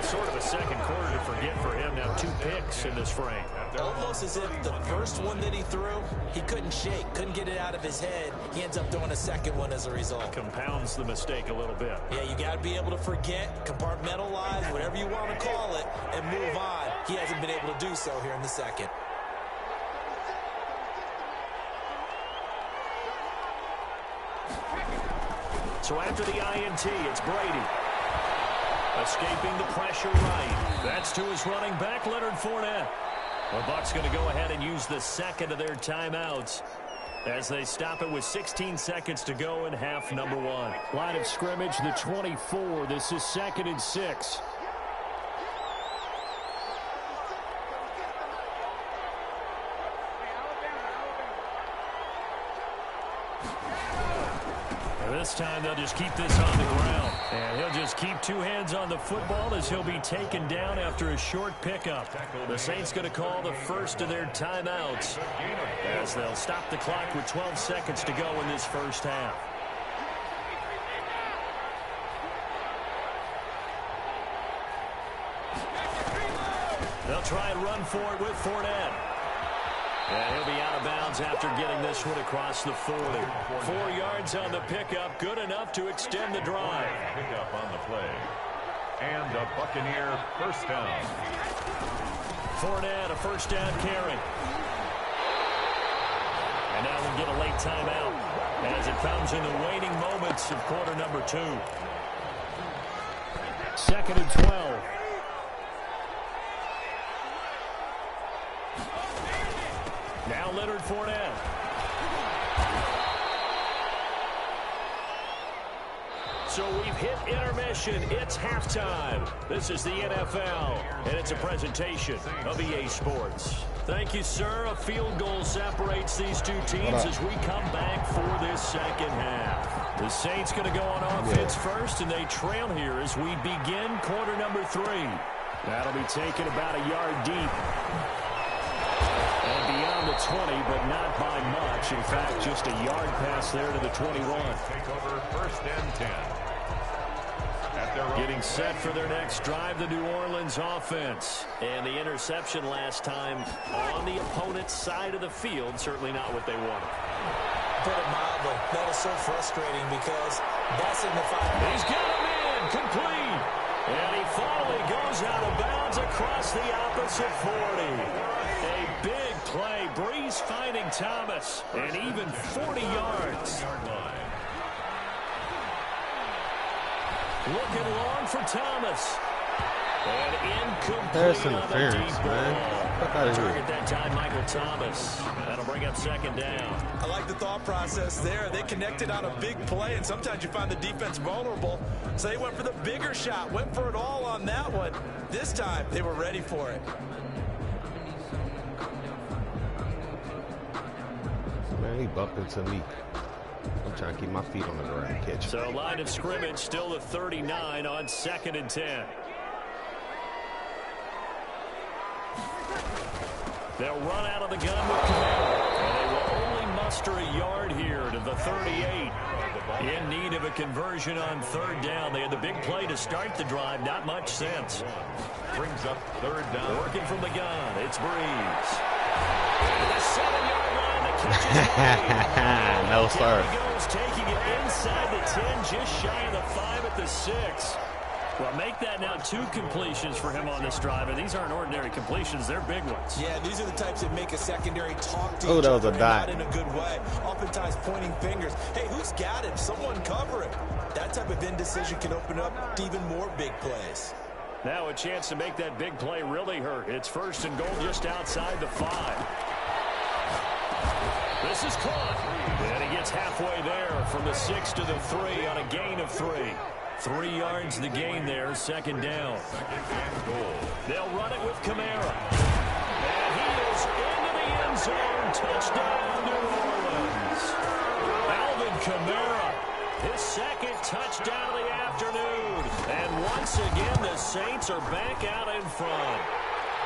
Sort of a second quarter to forget for him. Now 2 picks in this frame. Almost as if the first one that he threw, he couldn't shake, couldn't get it out of his head. He ends up throwing a second one as a result. Compounds the mistake a little bit. Yeah, you got to be able to forget, compartmentalize, whatever you want to call it, and move on. He hasn't been able to do so here in the second. So after the INT, it's Brady. Escaping the pressure right. That's to his running back, Leonard Fournette. The Bucs going to go ahead and use the second of their timeouts as they stop it with 16 seconds to go in half number 1. Line of scrimmage, the 24. This is 2nd and 6. This time they'll just keep this on the ground. And he'll just keep 2 hands on the football as he'll be taken down after a short pickup. The Saints going to call the first of their timeouts as they'll stop the clock with 12 seconds to go in this first half. They'll try and run for it with Fournette. And he'll be out of bounds after getting this one across the 40. 4 yards on the pickup, good enough to extend the drive. Pickup on the play. And a Buccaneer first down. Fournette, a first down carry. And now we'll get a late timeout as it comes in the waning moments of quarter number 2. 2nd and 12. Now Leonard Fournette. So we've hit intermission. It's halftime. This is the NFL, and it's a presentation of EA Sports. Thank you, sir. A field goal separates these two teams as we come back for this second half. The Saints going to go on offense first, and they trail here as we begin quarter number 3. That'll be taken about a yard deep. And beyond the 20, but not by much. In fact, just a yard pass there to the 21. Take over first and 10. Getting set for their next drive, the New Orleans offense. And the interception last time on the opponent's side of the field, certainly not what they wanted. Put it mildly, that is so frustrating because that signifies... He's got him in, complete. And he finally goes out of bounds across the opposite 40. A big play. Breeze finding Thomas. And even 40 yards. Looking long for Thomas. And incomplete. There's interference, man. Fuck out of here. Target that time, Michael Thomas. That'll bring up second down. I like the thought process there. They connected on a big play, and sometimes you find the defense vulnerable. So they went for the bigger shot, went for it all on that one. This time, they were ready for it. Man, he bumped into me. I'm trying to keep my feet on the ground. Catch. So line of scrimmage still the 39 on 2nd and 10. They'll run out of the gun with Camaro. And they will only muster a yard here to the 38. In need of a conversion on 3rd down. They had the big play to start the drive. Not much sense. Brings up 3rd down. Working from the gun. It's Breeze. The 7-yard line that catches No, sir. He goes, taking it inside the 10, just shy of the 5 at the 6. Well, make that now 2 completions for him on this drive, and these aren't ordinary completions. They're big ones. Yeah, these are the types that make a secondary talk to Oh, each that was other a dot. in a good way. Oftentimes pointing fingers. Hey, who's got him? Someone cover him. That type of indecision can open up to even more big plays. Now a chance to make that big play really hurt. It's 1st and goal just outside the 5. This is caught. And he gets halfway there from the 6 to the 3 on a gain of 3. 3 yards the gain there, 2nd down. They'll run it with Camaro. And he is into the end zone. Touchdown, New Orleans. Alvin Kamara, his second touchdown of the afternoon. And once again, the Saints are back out in front.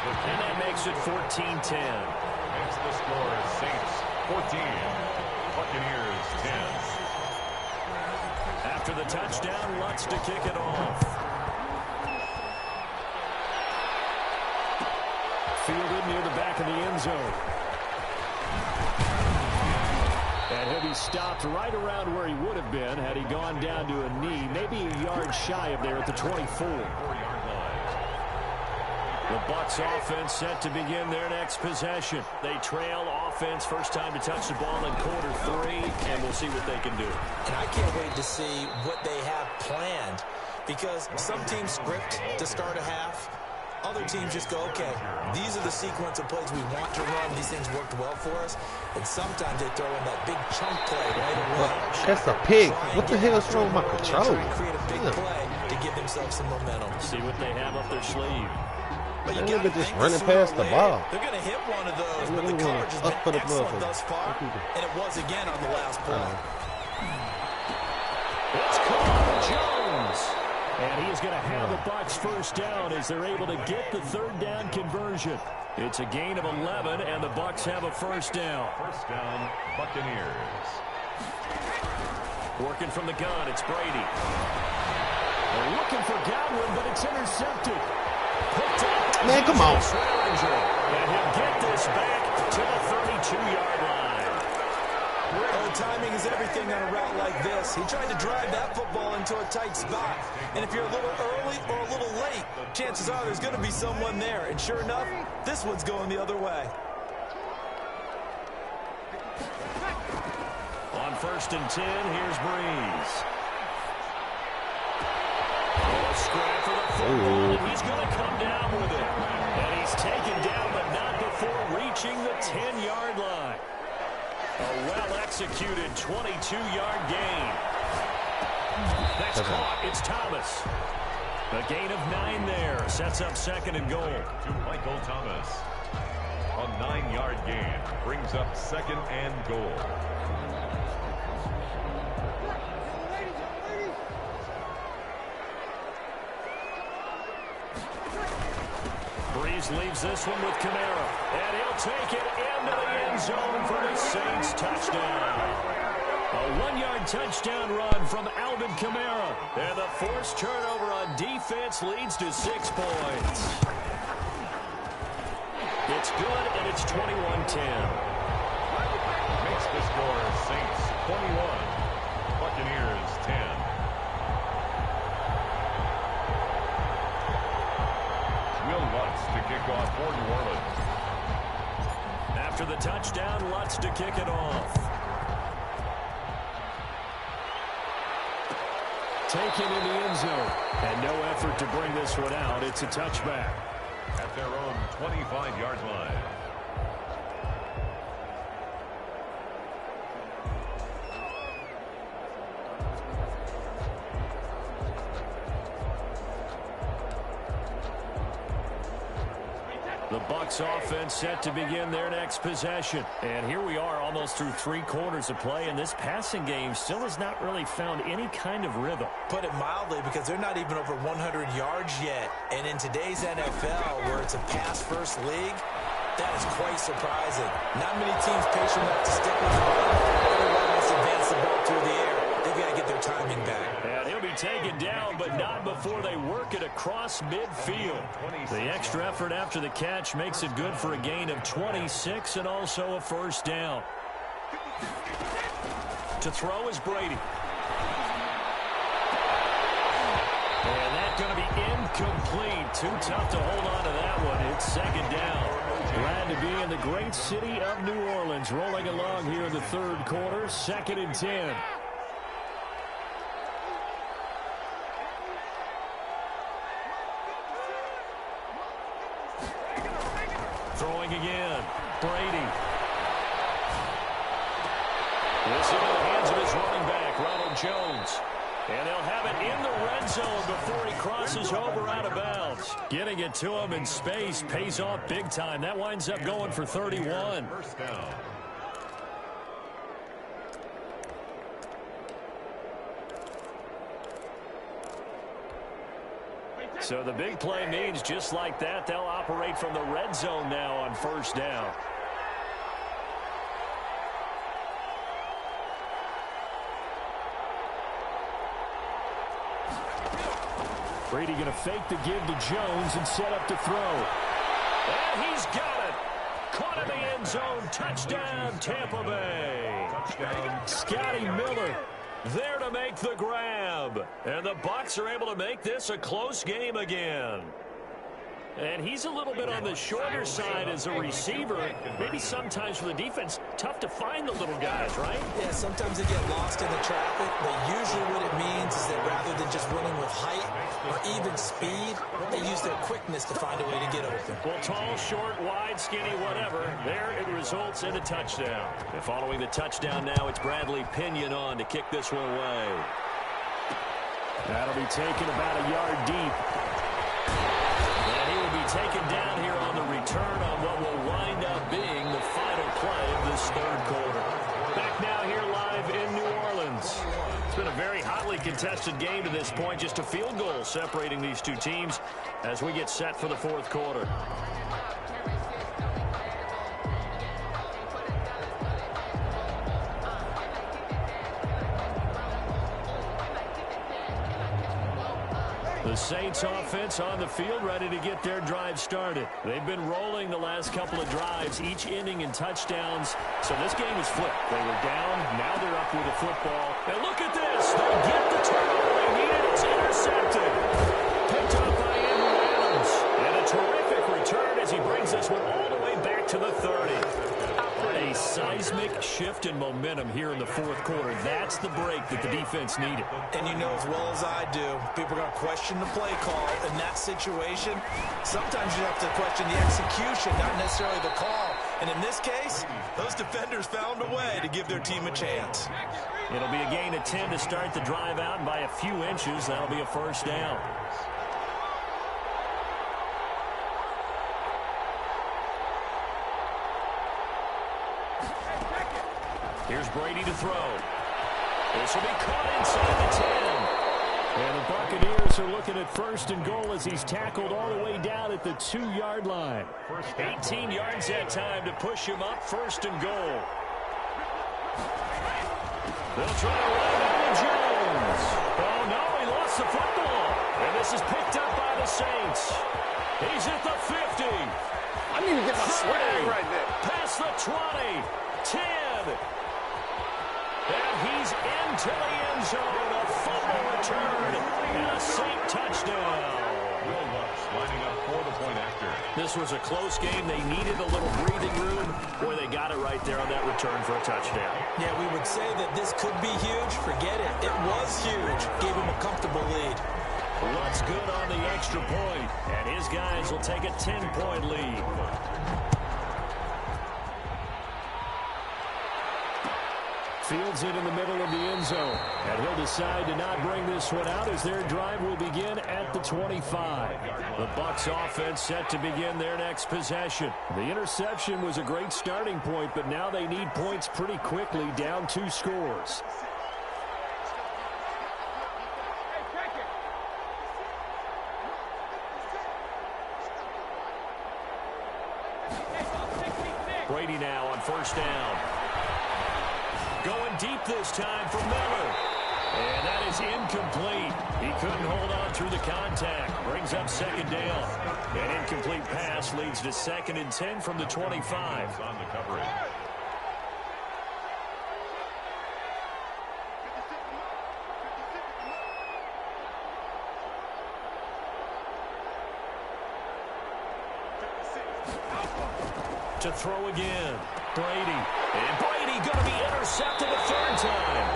And that makes it 14-10. Makes the score Saints 14, Buccaneers 10. After the touchdown, Lutz to kick it off. Fielded near the back of the end zone. And he'll be stopped right around where he would have been had he gone down to a knee, maybe a yard shy of there at the 24. The Bucs offense set to begin their next possession. They trail offense, first time to touch the ball in quarter 3, and we'll see what they can do. And I can't wait to see what they have planned, because some teams script to start a half. Other teams just go, okay, these are the sequence of plays we want to run. These things worked well for us. And sometimes they throw in that big chunk play right away. That's a pig. What the hell is wrong with my controller? Create a big play to give themselves some momentum. See what they have up their sleeve. But you That gotta nigga just think running this is past the way. ball. They're going to hit one of those, but the Nigga coverage has up for been the excellent motherfucker. thus far. And it was again on the last play. It's called Jones. And he is going to have the Bucs first down as they're able to get the third down conversion. It's a gain of 11, and the Bucs have a first down. First down, Buccaneers. Working from the gun, it's Brady. They're looking for Godwin, but it's intercepted. Man, come on. And he'll get this back to the 32-yard line. Oh, timing is everything on a route like this. He tried to drive that football into a tight spot. And if you're a little early or a little late, chances are there's going to be someone there. And sure enough, this one's going the other way. On 1st and 10, here's Breeze. Scrap for the football, and he's going to come down with it. And he's taken down, but not before reaching the 10-yard line. A well-executed 22-yard gain. That's caught. It's Thomas. A gain of 9 there. Sets up 2nd and goal. To Michael Thomas. A 9-yard gain brings up 2nd and goal. Breeze leaves this one with Kamara. And he'll take it into the end zone for the Saints touchdown. A 1-yard touchdown run from Alvin Kamara. And the forced turnover on defense leads to 6 points. It's good, and it's 21-10. Makes the score Saints 21, Buccaneers 10. Will Lutz to kick off for New Orleans. After the touchdown, Lutz to kick it off. Taken in the end zone. And no effort to bring this one out. It's a touchback. At their own 25-yard line. The Bucs offense set to begin their next possession. And here we are almost through 3 quarters of play, and this passing game still has not really found any kind of rhythm. Put it mildly, because they're not even over 100 yards yet. And in today's NFL, where it's a pass-first league, that is quite surprising. Not many teams patient enough to stick with the ball. Everyone wants to advance the ball through the air. They've got to get their timing back. And he'll be taken down, but not before they work it across midfield. The extra effort after the catch makes it good for a gain of 26 and also a first down. To throw is Brady. And that's going to be incomplete. Too tough to hold on to that one. It's 2nd down. Glad to be in the great city of New Orleans, rolling along here in the 3rd quarter. 2nd and 10. Throwing again. Brady. This into the hands of his running back, Ronald Jones. And they'll have it in the red zone before he crosses over out of bounds. Getting it to him in space pays off big time. That winds up going for 31. First down. So the big play means just like that, they'll operate from the red zone now on first down. Brady going to fake the give to Jones and set up to throw. And he's got it. Caught in the end zone. Touchdown, Tampa Bay. Touchdown. Scotty Miller there to make the grab. And the Bucs are able to make this a close game again. And he's a little bit on the shorter side as a receiver. Maybe sometimes for the defense, tough to find the little guys, right? Yeah, sometimes they get lost in the traffic, but usually what it means is that rather than just winning with height or even speed, they use their quickness to find a way to get open. Well, tall, short, wide, skinny, whatever, there it results in a touchdown. And following the touchdown now, it's Bradley Pinion on to kick this one away. That'll be taken about a yard deep. Taken down here on the return on what will wind up being the final play of this third quarter. Back now here live in New Orleans. It's been a very hotly contested game to this point. Just a field goal separating these two teams as we get set for the fourth quarter. The Saints offense on the field, ready to get their drive started. They've been rolling the last couple of drives, each ending in touchdowns. So this game is flipped. They were down, now they're up with the football. And look at this. They get the turnover they needed. It's intercepted. Picked up by Andrew Adams. And a terrific return as he brings this one all the way back to the 30. A seismic shift in momentum here in the fourth quarter. That's the break that the defense needed. And you know as well as I do, people are going to question the play call in that situation. Sometimes you have to question the execution, not necessarily the call. And in this case, those defenders found a way to give their team a chance. It'll be a gain of 10 to start the drive out, and by a few inches, that'll be a first down. Here's Brady to throw. This will be caught inside the 10. And the Buccaneers are looking at first and goal as he's tackled all the way down at the 2-yard line. 18 yards that time to push him up, first and goal. They'll try to run it to Jones. Oh, no, he lost the football. And this is picked up by the Saints. He's at the 50. I need to get my swag right there. Past the 20. 10. And he's into the end zone. A fumble return and a Saint touchdown. Will Lutz lining up for the point after. This was a close game. They needed a little breathing room. Boy, they got it right there on that return for a touchdown. Yeah, we would say that this could be huge. Forget it. It was huge. Gave him a comfortable lead. Lutz good on the extra point, and his guys will take a 10-point lead. Fields it in the middle of the end zone. And he'll decide to not bring this one out as their drive will begin at the 25. The Bucs offense set to begin their next possession. The interception was a great starting point, but now they need points pretty quickly, down 2 scores. Brady now on first down. Going deep this time for Miller. And that is incomplete. He couldn't hold on through the contact. Brings up second down. An incomplete pass leads to 2nd and 10 from the 25. On the coverage. To throw again. Brady. And Brady going to be intercepted a third time.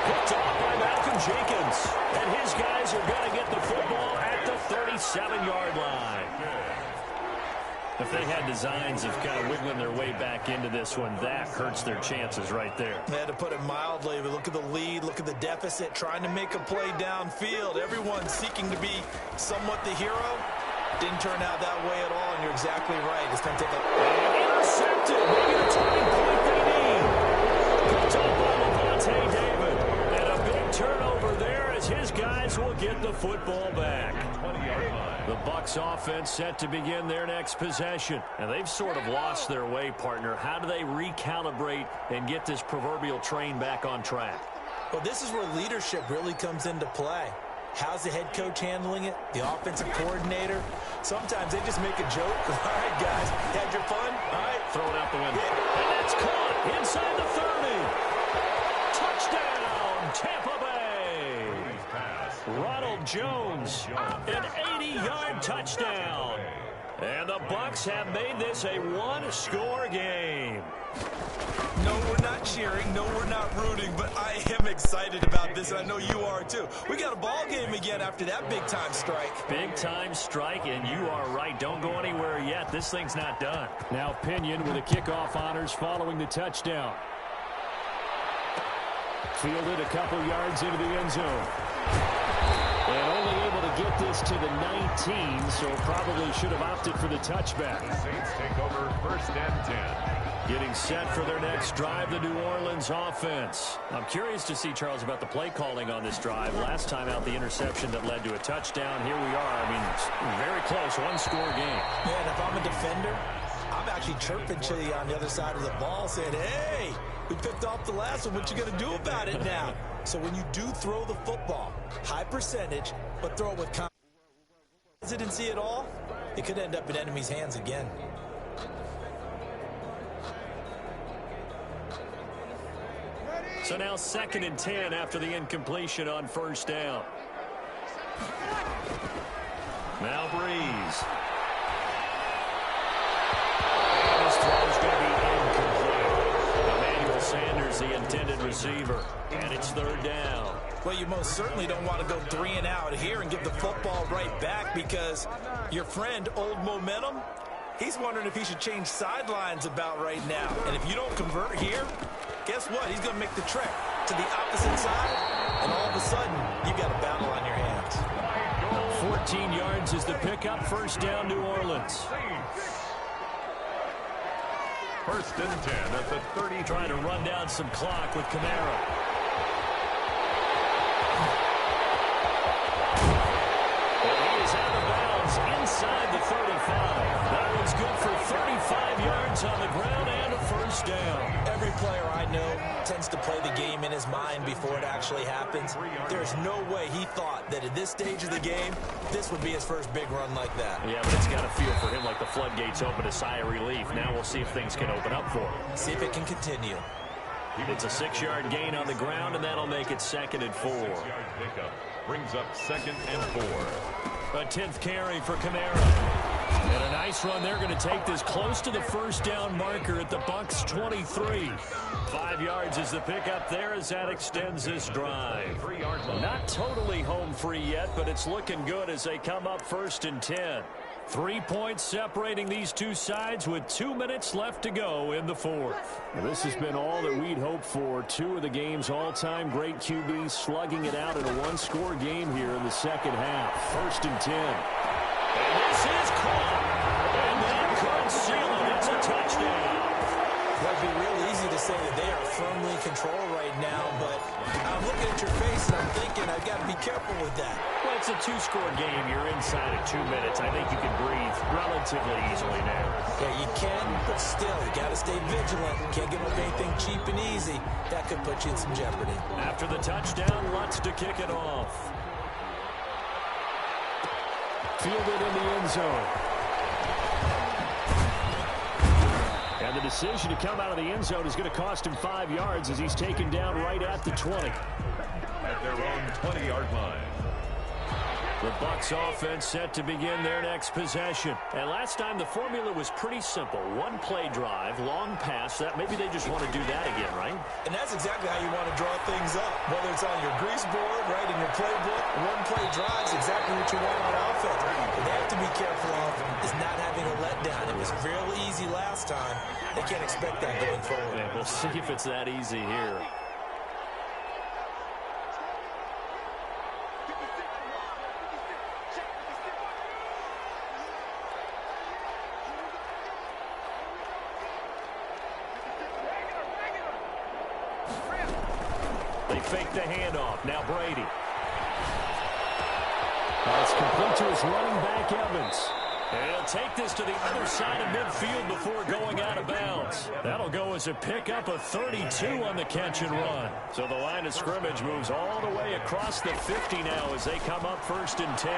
Picked off by Malcolm Jenkins. And his guys are going to get the football at the 37-yard line. If they had designs of kind of wiggling their way back into this one, that hurts their chances right there. They had to put it mildly, but look at the lead, look at the deficit, trying to make a play downfield. Everyone seeking to be somewhat the hero. Didn't turn out that way at all, and you're exactly right. It's going to take a... Intercepted. Maybe the turning point they need. Picked up by Lavonte David. And a big turnover there as his guys will get the football back. The Bucs offense set to begin their next possession. And they've sort of lost their way, partner. How do they recalibrate and get this proverbial train back on track? Well, this is where leadership really comes into play. How's the head coach handling it? The offensive coordinator? Sometimes they just make a joke. All right, guys, had your fun? All right. Throw it out the window. And that's caught inside the 30. Touchdown, Tampa Bay. Ronald Jones, an 80-yard touchdown. And the Bucs have made this a one-score game. No, we're not cheering. No, we're not rooting. But I am excited about this, and I know you are too. We got a ball game again after that big-time strike. Big-time strike, and you are right. Don't go anywhere yet. This thing's not done. Now Pinion with the kickoff honors following the touchdown. Fielded a couple yards into the end zone. And only able to get this to the 19, so probably should have opted for the touchback. The Saints take over 1st and 10. Getting set for their next drive, the New Orleans offense. I'm curious to see, Charles, about the play calling on this drive. Last time out, the interception that led to a touchdown. Here we are. I mean, it's very close, one-score game. Yeah, and if I'm a defender, I'm actually chirping to you on the other side of the ball saying, hey, we picked off the last one. What you going to do about it now? So when you do throw the football, high percentage, but throw it with confidence, hesitancy at all, it could end up in enemy's hands again. So now 2nd and 10 after the incompletion on 1st down. Now Breeze. This throw's going to be incomplete. Emmanuel Sanders, the intended receiver. And it's 3rd down. Well, you most certainly don't want to go 3 and out here and give the football right back because your friend, Old Momentum, he's wondering if he should change sidelines about right now. And if you don't convert here, guess what? He's going to make the trek to the opposite side, and all of a sudden, you got a battle on your hands. 14 yards is the pickup. 1st down, New Orleans. 1st and 10 at the 30. Trying to run down some clock with Kamara. Inside the 35. That one's good for 35 yards on the ground and a 1st down. Every player I know tends to play the game in his mind before it actually happens. There's no way he thought that at this stage of the game, this would be his first big run like that. Yeah, but it's got to feel for him like the floodgates open, a sigh of relief. Now we'll see if things can open up for him. See if it can continue. It's a 6-yard gain on the ground, and that'll make it 2nd and 4. Pickup brings up 2nd and 4. A 10th carry for Kamara. And a nice run. They're going to take this close to the 1st down marker at the Bucs 23. 5 yards is the pickup there as that extends this drive. Not totally home free yet, but it's looking good as they come up 1st and 10. 3 points separating these two sides with 2 minutes left to go in the 4th. Well, this has been all that we'd hoped for. 2 of the game's all-time great QBs slugging it out in a one-score game here in the 2nd half. 1st and 10. And this is caught. And that could seal it. It's a touchdown. Well, it'd be real easy to say that they are firmly in control right now, but I'm looking at your face and I'm thinking I've got to be careful with that. Well, it's a 2-score game. You're inside of 2 minutes. I think you can breathe relatively easily now. Yeah, you can, but still, you got to stay vigilant. Can't give up anything cheap and easy. That could put you in some jeopardy. After the touchdown, Lutz to kick it off. Fielded in the end zone. And the decision to come out of the end zone is going to cost him 5 yards as he's taken down right at the 20. At their own 20-yard line. The Bucs offense set to begin their next possession. And last time the formula was pretty simple. One play drive, long pass. That maybe they just want to do that again, right? And that's exactly how you want to draw things up. Whether it's on your grease board, right, in your playbook, one play drive is exactly what you want on offense. What they have to be careful of is not having a letdown. It was real easy last time. They can't expect that going forward. Yeah, we'll see if it's that easy here. They fake the handoff. Now Brady. That's complete to his running back, Evans. And he'll take this to the other side of midfield before going out of bounds. That'll go as a pickup of 32 on the catch and run. So the line of scrimmage moves all the way across the 50 now as they come up 1st and 10.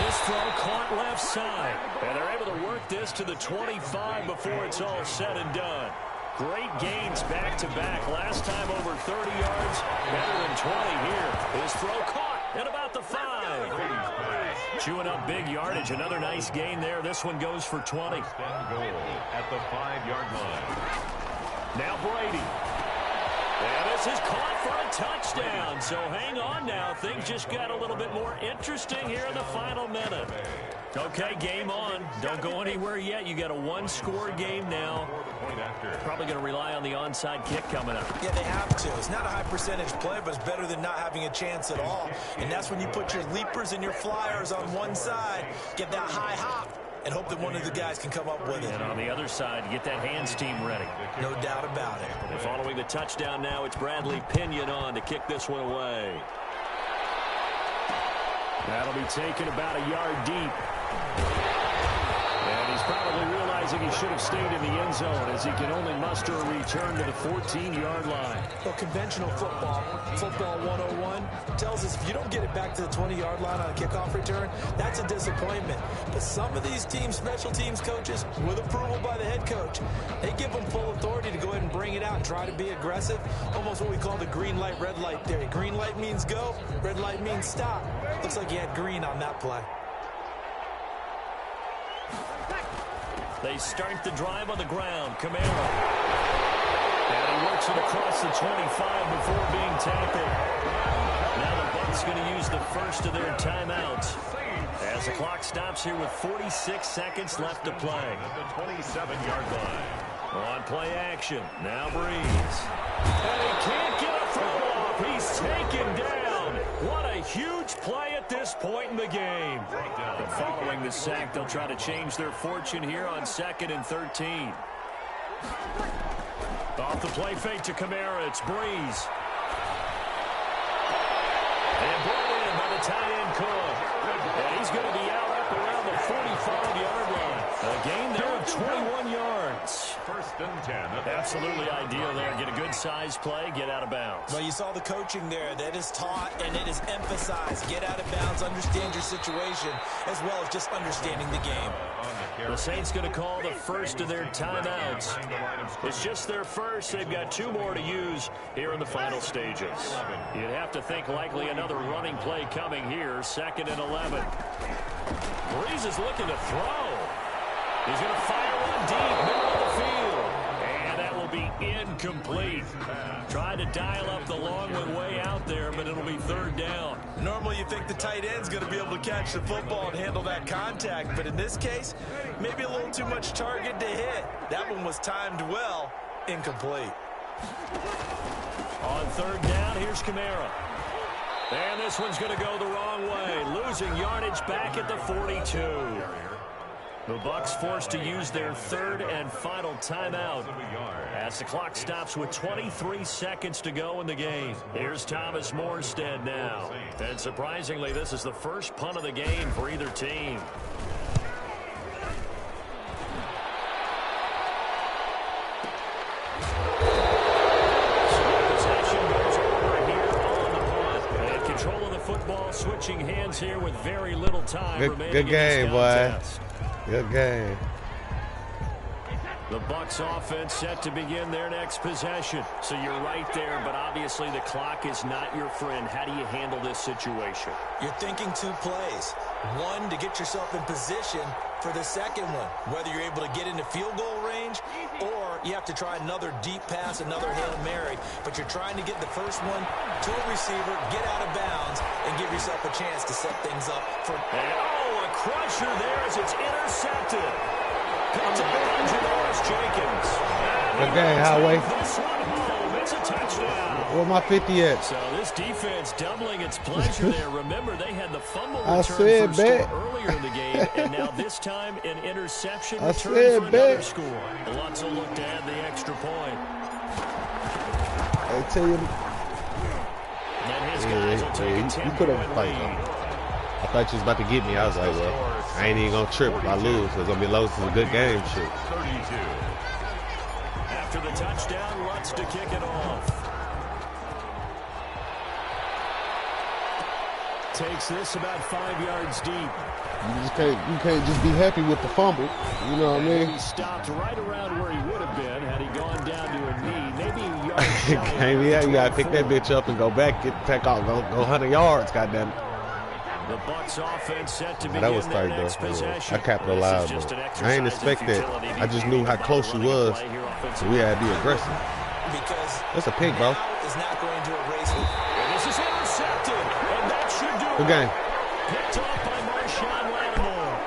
This throw caught left side. And they're able to work this to the 25 before it's all said and done. Great gains back-to-back. Last time over 30 yards, better than 20 here. His throw caught at about the 5. Chewing up big yardage. Another nice gain there. This one goes for 20. At the 5-yard line. Now Brady. And this is caught for a touchdown. So hang on now. Things just got a little bit more interesting here in the final minute. Okay, game on. Don't go anywhere yet. You got a one-score game now. Probably going to rely on the onside kick coming up. Yeah, they have to. It's not a high-percentage play, but it's better than not having a chance at all. And that's when you put your leapers and your flyers on one side, get that high hop, and hope that one of the guys can come up with it. And on the other side, get that hands team ready. No doubt about it. And following the touchdown now, it's Bradley Pinion on to kick this one away. That'll be taken about a yard deep. And he's probably realizing he should have stayed in the end zone as he can only muster a return to the 14-yard line. Well, conventional football 101, tells us if you don't get it back to the 20-yard line on a kickoff return, that's a disappointment. But some of these teams, special teams coaches, with approval by the head coach, they give them full authority to go ahead and bring it out and try to be aggressive. Almost what we call the green light, red light theory. Green light means go, red light means stop. Looks like he had green on that play. They start the drive on the ground. Kamara. And he works it across the 25 before being tackled. Now the Bucs going to use the first of their timeouts as the clock stops here with 46 seconds left to play. At the 27-yard line. On play action. Now Breeze. And he can't get a throw off. He's taken down. What a huge play at this point in the game. And following the sack, they'll try to change their fortune here on 2nd and 13. Off the play fake to Kamara. It's Breeze. And brought in by the tight end Cook. And he's going to be out up around the 45-yard line. A gain there of 21 yards. 1st and 10. Absolutely ideal there. Get a good size play, get out of bounds. Well, you saw the coaching there. That is taught and it is emphasized. Get out of bounds, understand your situation, as well as just understanding the game. The Saints going to call the first of their timeouts. It's just their first. They've got 2 more to use here in the final stages. You'd have to think likely another running play coming here. 2nd and 11. Breeze is looking to throw. He's going to fire one deep, middle of the field. And that will be incomplete. Trying to dial up the long one way out there, but it'll be 3rd down. Normally you think the tight end's going to be able to catch the football and handle that contact, but in this case, maybe a little too much target to hit. That one was timed well, incomplete. On 3rd down, here's Kamara. And this one's going to go the wrong way, losing yardage back at the 42. The Bucs forced to use their 3rd and final timeout as the clock stops with 23 seconds to go in the game. Here's Thomas Morstead now. And surprisingly, this is the first punt of the game for either team. Control of the football, switching hands here with very little time remaining. Good game, boy. Good game. The Bucs offense set to begin their next possession. So you're right there, but obviously the clock is not your friend. How do you handle this situation? You're thinking 2 plays. One, to get yourself in position for the second one, whether you're able to get into field goal range or you have to try another deep pass, another Hail Mary. But you're trying to get the first one to a receiver, get out of bounds, and give yourself a chance to set things up for... Oh, a crusher there as it's intercepted. Picked up by Janoris Jenkins. Good game, Highway. This one home. It's a touchdown. Where my 50 at? So this defense doubling its pleasure there. Remember, they had the fumble I return said for a score bet. earlier in the game, and now this time an interception I return said for another bet. score. Lutz will look to add the extra point. I tell you, And his guys will take a you 10-point could have fight. lead. I thought you was about to get me. I was like, well, I ain't even gonna trip if I lose. It's gonna be Lowe's is a good game. Shit. 32. After the touchdown, Lutz to kick it off. Takes this about 5 yards deep. You can't just be happy with the fumble. You know what I mean? He stopped right around where he would have been had he gone down to a knee. Maybe a yard shy. Yeah, you gotta pick that bitch up and go back, take off, go 100 yards. Goddamn it. The Bucs offense set to begin That was their tight next though. possession. I capitalized, This is just but an I ain't exercise in expect that. futility. I just knew how close she was. So we had to be aggressive. Because That's a pick, bro. now is not going to erase it. And this is intercepted, and that should do Good it. game. Picked off by Marshawn Lattimore.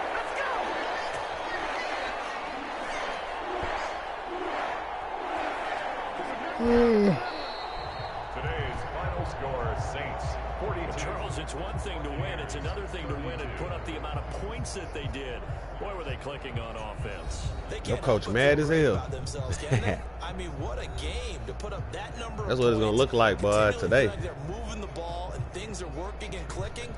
Today's final score, Saints 42. Charles, it's one thing to win. It's another thing to win and put up the amount of points that they did. Boy, were they clicking on offense. They Your can't coach help but mad feel as great hell. about themselves, can they? I mean, what a game to put up that number of That's what it's gonna points, look like, boy, continually today. feel like they're moving the ball and things are working and clicking.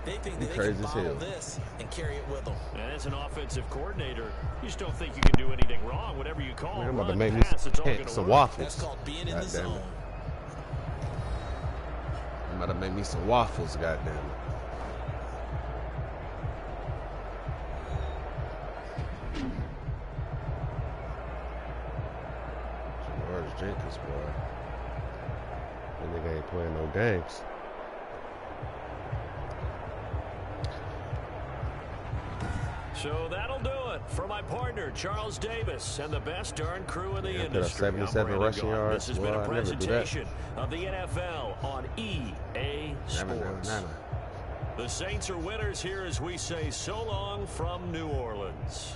They think that they crazy can as bottle hell. this and carry it with them. And as an offensive coordinator, you just don't think you can do anything wrong. Whatever you call, Man, I'm about to run, make me pass, it's all gonna some work. waffles. That's called being in God the damn zone. it. I'm about to make me some waffles, goddamn it. Janoris Jenkins, boy. That nigga ain't playing no games. So that'll do it for my partner, Charles Davis, and the best darn crew in the Put up industry. 77 I'm Brandon rushing Gaughan. yards. This has been Boy, a I never do that. presentation of the NFL on EA Sports. Never. The Saints are winners here as we say so long from New Orleans.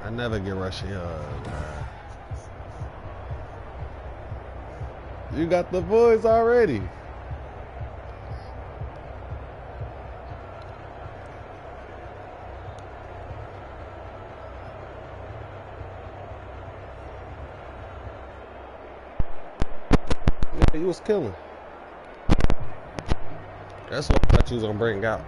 I never get rushing yards, man. You got the boys already. Yeah, he was killing. That's what I thought you was gonna bring out.